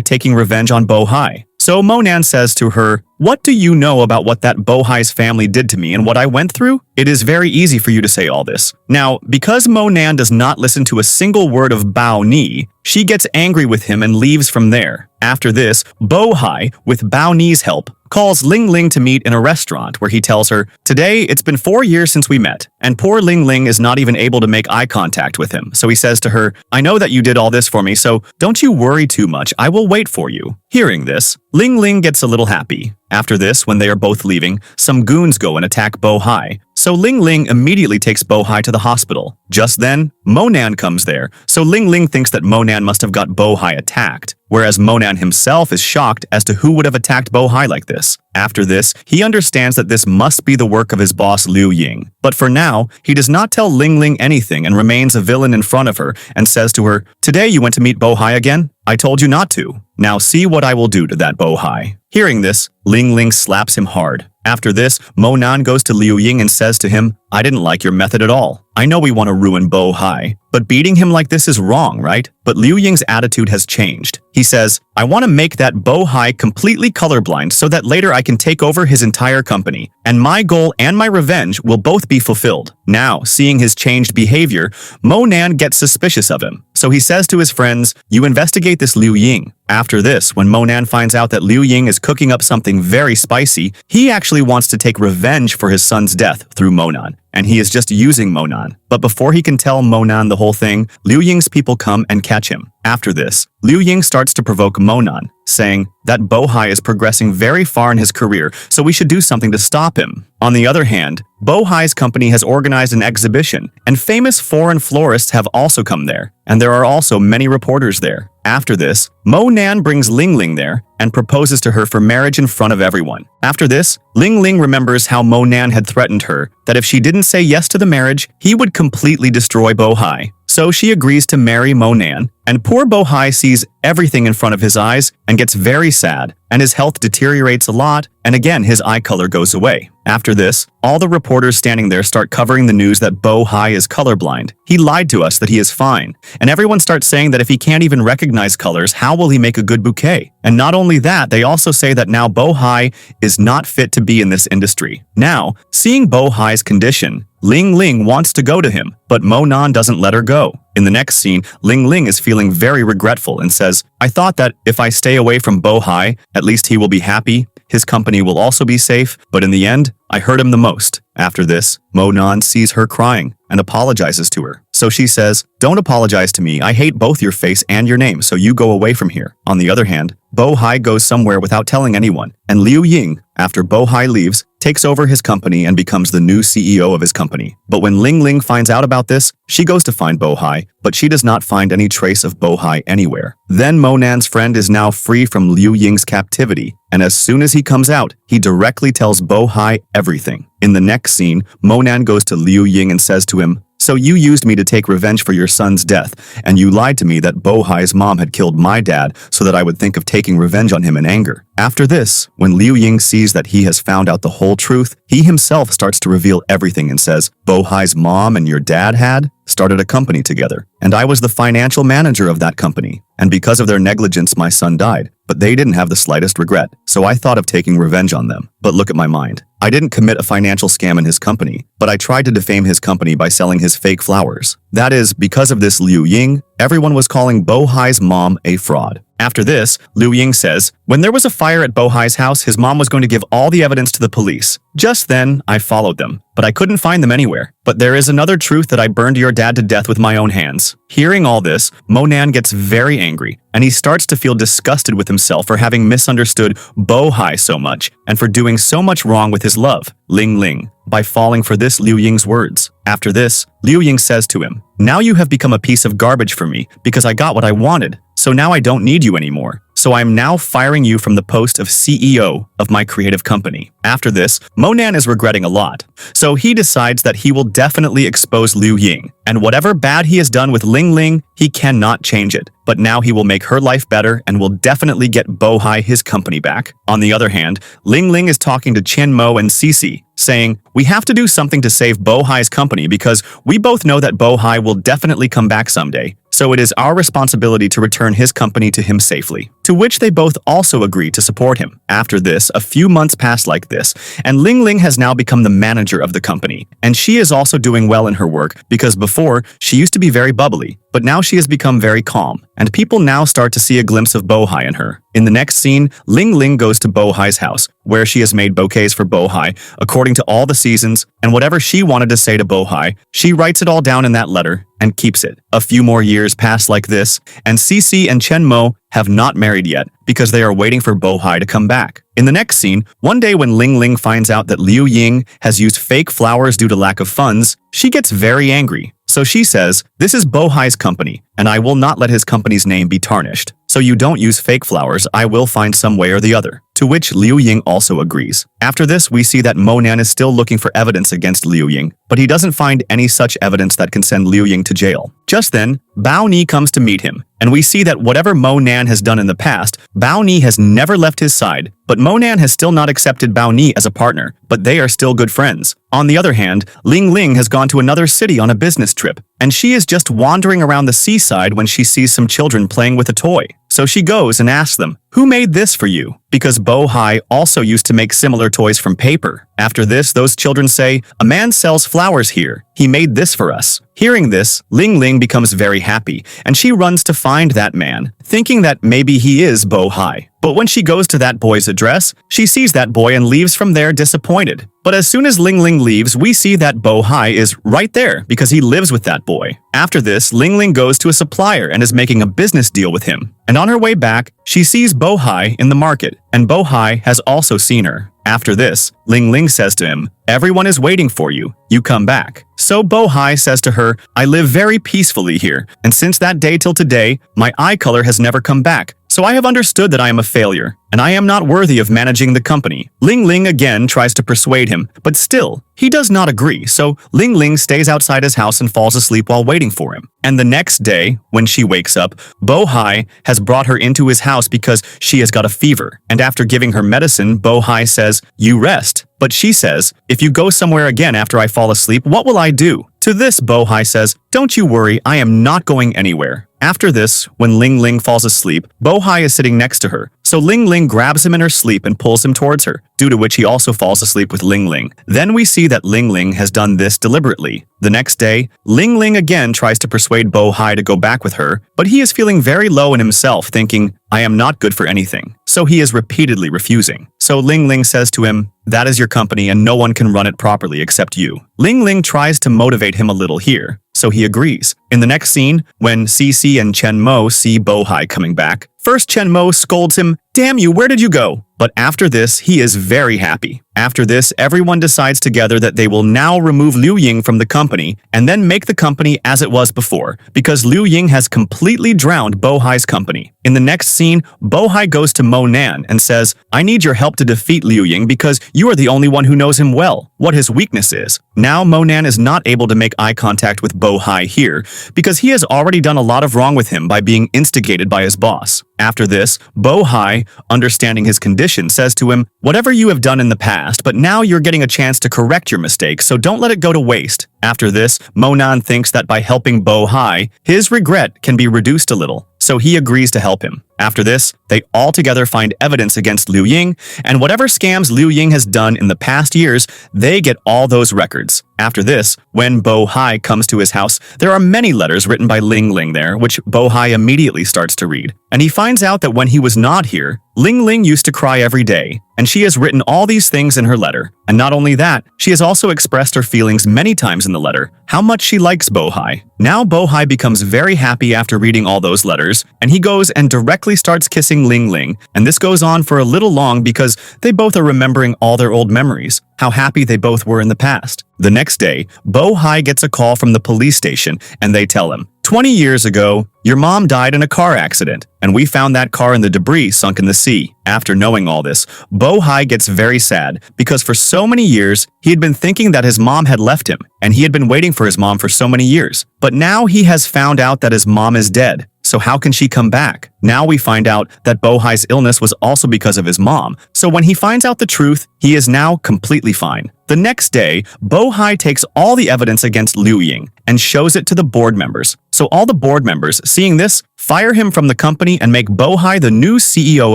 taking revenge on Bo-hai. So Monan says to her, what do you know about what that Bo-hai's family did to me and what I went through? It is very easy for you to say all this. Now, because Monan does not listen to a single word of Bao Ni, she gets angry with him and leaves from there. After this, Bo-hai, with Bao Ni's help, calls Lingling to meet in a restaurant where he tells her, today it's been 4 years since we met, and poor Lingling is not even able to make eye contact with him. So he says to her, I know that you did all this for me, so don't you worry too much, I will wait for you. Hearing this, Lingling gets a little happy. After this, when they are both leaving, some goons go and attack Bo-hai. So Lingling immediately takes Bo-hai to the hospital. Just then, Monan comes there, so Lingling thinks that Monan must have got Bo-hai attacked, whereas Monan himself is shocked as to who would have attacked Bo-hai like this. After this, he understands that this must be the work of his boss Liu Ying. But for now, he does not tell Lingling anything and remains a villain in front of her and says to her, "Today you went to meet Bohai again? I told you not to. Now see what I will do to that Bohai." Hearing this, Lingling slaps him hard. After this, Monan goes to Liu Ying and says to him, "I didn't like your method at all. I know we want to ruin Bohai, but beating him like this is wrong, right?" But Liu Ying's attitude has changed. He says, "I want to make that Bohai completely colorblind so that later I can take over his entire company, and my goal and my revenge will both be fulfilled." Now, seeing his changed behavior, Monan gets suspicious of him. So he says to his friends, "You investigate this Liu Ying." After this, when Monan finds out that Liu Ying is cooking up something very spicy, he actually wants to take revenge for his son's death through Monan, and he is just using Monan. But before he can tell Monan the whole thing, Liu Ying's people come and catch him. After this, Liu Ying starts to provoke Monan, saying that Bohai is progressing very far in his career, so we should do something to stop him. On the other hand, Bohai's company has organized an exhibition, and famous foreign florists have also come there, and there are also many reporters there. After this, Monan brings Lingling there and proposes to her for marriage in front of everyone. After this, Lingling remembers how Monan had threatened her that if she didn't say yes to the marriage, he would completely destroy Bohai. So she agrees to marry Monan, and poor Bohai sees everything in front of his eyes and gets very sad, and his health deteriorates a lot, and again his eye color goes away. After this, all the reporters standing there start covering the news that Bohai is colorblind. He lied to us that he is fine, and everyone starts saying that if he can't even recognize colors, how will he make a good bouquet? And not only that, they also say that now Bohai is not fit to be in this industry. Now, seeing Bohai's condition, Lingling wants to go to him, but Monan doesn't let her go. In the next scene, Lingling is feeling very regretful and says, "I thought that if I stay away from Bohai, at least he will be happy. His company will also be safe, but in the end, I hurt him the most." After this, Monan sees her crying and apologizes to her. So she says, "Don't apologize to me. I hate both your face and your name, so you go away from here." On the other hand, Bohai goes somewhere without telling anyone, and Liu Ying, after Bohai leaves, takes over his company and becomes the new CEO of his company. But when Lingling finds out about this, she goes to find Bohai, but she does not find any trace of Bohai anywhere. Then Monan's friend is now free from Liu Ying's captivity, and as soon as he comes out, he directly tells Bohai everything. In the next scene, Monan goes to Liu Ying and says to him, "So you used me to take revenge for your son's death, and you lied to me that Bohai's mom had killed my dad so that I would think of taking revenge on him in anger." After this, when Liu Ying sees that he has found out the whole truth, he himself starts to reveal everything and says, "Bohai's mom and your dad had started a company together, and I was the financial manager of that company. And because of their negligence, my son died. But they didn't have the slightest regret, so I thought of taking revenge on them. But look at my mind. I didn't commit a financial scam in his company, but I tried to defame his company by selling his fake flowers. That is, because of this Liu Ying, everyone was calling Bohai's mom a fraud." After this, Liu Ying says, "When there was a fire at Bohai's house, his mom was going to give all the evidence to the police. Just then, I followed them, but I couldn't find them anywhere. But there is another truth that I burned your dad to death with my own hands." Hearing all this, Monan gets very angry, and he starts to feel disgusted with himself for having misunderstood Bohai so much and for doing so much wrong with his love, Lingling, by falling for this Liu Ying's words. After this, Liu Ying says to him, "Now you have become a piece of garbage for me because I got what I wanted. So now I don't need you anymore. So I am now firing you from the post of CEO of my creative company." After this, Monan is regretting a lot. So he decides that he will definitely expose Liu Ying, and whatever bad he has done with Lingling, he cannot change it. But now he will make her life better and will definitely get Bohai his company back. On the other hand, Lingling is talking to Chen Mo and Cici, saying, "We have to do something to save Bohai's company because we both know that Bohai will definitely come back someday. So it is our responsibility to return his company to him safely." To which they both also agree to support him. After this, a few months pass like this, and Lingling has now become the manager of the company. And she is also doing well in her work because before, she used to be very bubbly, but now she has become very calm, and people now start to see a glimpse of Bohai in her. In the next scene, Lingling goes to Bohai's house, where she has made bouquets for Bohai according to all the seasons, and whatever she wanted to say to Bohai, she writes it all down in that letter and keeps it. A few more years pass like this, and Cici and Chen Mo have not married yet because they are waiting for Bohai to come back. In the next scene, one day when Lingling finds out that Liu Ying has used fake flowers due to lack of funds, she gets very angry. So she says, "This is Bohai's company, and I will not let his company's name be tarnished. So you don't use fake flowers, I will find some way or the other." to which Liu Ying also agrees. After this, we see that Mo Nan is still looking for evidence against Liu Ying, but he doesn't find any such evidence that can send Liu Ying to jail. Just then, Bao Ni comes to meet him, and we see that whatever Mo Nan has done in the past, Bao Ni has never left his side, but Mo Nan has still not accepted Bao Ni as a partner, but they are still good friends. On the other hand, Lingling has gone to another city on a business trip, and she is just wandering around the seaside when she sees some children playing with a toy. So she goes and asks them, "Who made this for you?" Because Bo Hai also used to make similar toys from paper. After this, those children say, "A man sells flowers here. He made this for us." Hearing this, Lingling becomes very happy, and she runs to find that man, thinking that maybe he is Bo Hai. But when she goes to that boy's address, she sees that boy and leaves from there disappointed. But as soon as Lingling leaves, we see that Bo Hai is right there because he lives with that boy. After this, Lingling goes to a supplier and is making a business deal with him. And on her way back, she sees Bo Hai in the market, and Bo Hai has also seen her. After this, Lingling says to him, "Everyone is waiting for you. You come back." So Bo Hai says to her, "I live very peacefully here, and since that day till today, my eye color has never come back. So I have understood that I am a failure, and I am not worthy of managing the company." Lingling again tries to persuade him, but still, he does not agree, so Lingling stays outside his house and falls asleep while waiting for him. And the next day, when she wakes up, Bo Hai has brought her into his house because she has got a fever, and after giving her medicine, Bo Hai says, "You rest." But she says, "If you go somewhere again after I fall asleep, what will I do?" To this, Bo Hai says, "Don't you worry, I am not going anywhere." After this, when Lingling falls asleep, Bo Hai is sitting next to her, so Lingling grabs him in her sleep and pulls him towards her, due to which he also falls asleep with Lingling. Then we see that Lingling has done this deliberately. The next day, Lingling again tries to persuade Bo Hai to go back with her, but he is feeling very low in himself, thinking, "I am not good for anything." So he is repeatedly refusing. So Lingling says to him, "That is your company and no one can run it properly except you." Lingling tries to motivate him a little here, so he agrees. In the next scene, when Cici and Chen Mo see Bo Hai coming back, first Chen Mo scolds him, "Damn you, where did you go?" But after this, he is very happy. After this, everyone decides together that they will now remove Liu Ying from the company and then make the company as it was before, because Liu Ying has completely drowned Bo Hai's company. In the next scene, Bo Hai goes to Mo Nan and says, "I need your help to defeat Liu Ying because you are the only one who knows him well, what his weakness is." Now Mo Nan is not able to make eye contact with Bo Hai here because he has already done a lot of wrong with him by being instigated by his boss. After this, Bo Hai, understanding his condition, says to him, "Whatever you have done in the past, but now you're getting a chance to correct your mistake, so don't let it go to waste." After this, Mo Nan thinks that by helping Bo Hai, his regret can be reduced a little, so he agrees to help him. After this, they all together find evidence against Liu Ying, and whatever scams Liu Ying has done in the past years, they get all those records. After this, when Bo Hai comes to his house, there are many letters written by Lingling there, which Bo Hai immediately starts to read. And he finds out that when he was not here, Lingling used to cry every day, and she has written all these things in her letter. And not only that, she has also expressed her feelings many times in the letter, how much she likes Bo Hai. Now Bo Hai becomes very happy after reading all those letters, and he goes and directly starts kissing Lingling, and this goes on for a little long because they both are remembering all their old memories, how happy they both were in the past. The next day, Bo Hai gets a call from the police station, and they tell him, 20 years ago, your mom died in a car accident, and we found that car in the debris sunk in the sea. After knowing all this, Bo Hai gets very sad because for so many years, he had been thinking that his mom had left him, and he had been waiting for his mom for so many years. But now he has found out that his mom is dead. So how can she come back? Now we find out that Bo Hai's illness was also because of his mom. So when he finds out the truth, he is now completely fine. The next day, Bo Hai takes all the evidence against Liu Ying and shows it to the board members. So all the board members, seeing this, fire him from the company and make Bo Hai the new CEO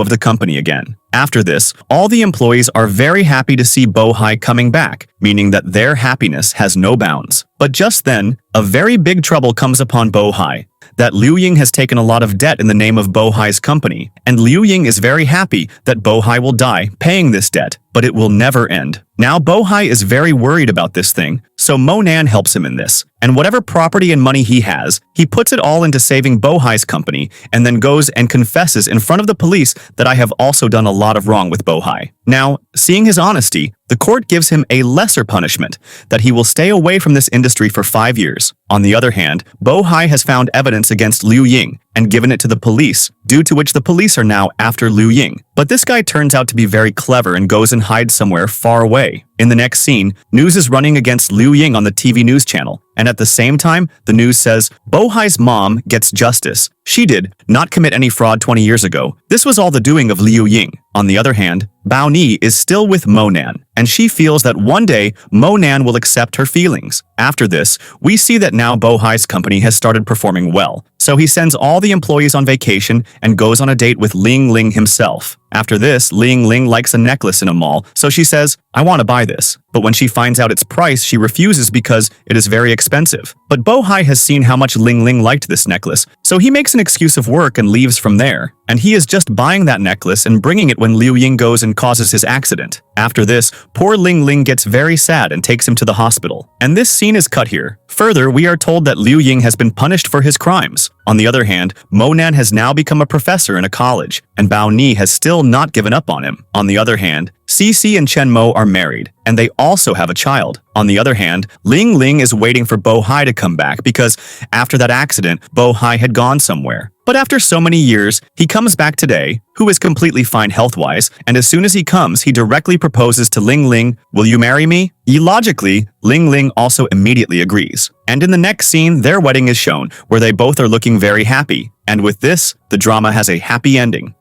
of the company again. After this, all the employees are very happy to see Bo Hai coming back, meaning that their happiness has no bounds. But just then, a very big trouble comes upon Bo Hai. That Liu Ying has taken a lot of debt in the name of Bo Hai's company, and Liu Ying is very happy that Bo Hai will die paying this debt, but it will never end. Now Bo Hai is very worried about this thing, so Mo Nan helps him in this. And whatever property and money he has, he puts it all into saving Bo Hai's company, and then goes and confesses in front of the police that I have also done a lot of wrong with Bo Hai. Now, seeing his honesty, the court gives him a lesser punishment, that he will stay away from this industry for 5 years. On the other hand, Bo Hai has found evidence against Liu Ying, and given it to the police, due to which the police are now after Liu Ying. But this guy turns out to be very clever and goes and hides somewhere far away. In the next scene, news is running against Liu Ying on the TV news channel, and at the same time, the news says, Bohai's mom gets justice. She did not commit any fraud 20 years ago. This was all the doing of Liu Ying. On the other hand, Bao Ni is still with Mo Nan, and she feels that one day Mo Nan will accept her feelings. After this, we see that now Bohai's company has started performing well, so he sends all the employees on vacation and goes on a date with Lingling himself. After this, Lingling likes a necklace in a mall, so she says, I want to buy this. But when she finds out its price, she refuses because it is very expensive. But Bohai has seen how much Lingling liked this necklace, so he makes an excuse of work and leaves from there. And he is just buying that necklace and bringing it when Liu Ying goes and causes his accident. After this, poor Lingling gets very sad and takes him to the hospital. And this scene is cut here. Further, we are told that Liu Ying has been punished for his crimes. On the other hand, Mo Nan has now become a professor in a college, and Bao Ni has still not given up on him. On the other hand, Cici and Chen Mo are married, and they also have a child. On the other hand, Lingling is waiting for Bohai to come back because after that accident, Bohai had gone somewhere. But after so many years, he comes back today, who is completely fine health-wise, and as soon as he comes, he directly proposes to Lingling, will you marry me? Illogically, Lingling also immediately agrees. And in the next scene, their wedding is shown, where they both are looking very happy. And with this, the drama has a happy ending.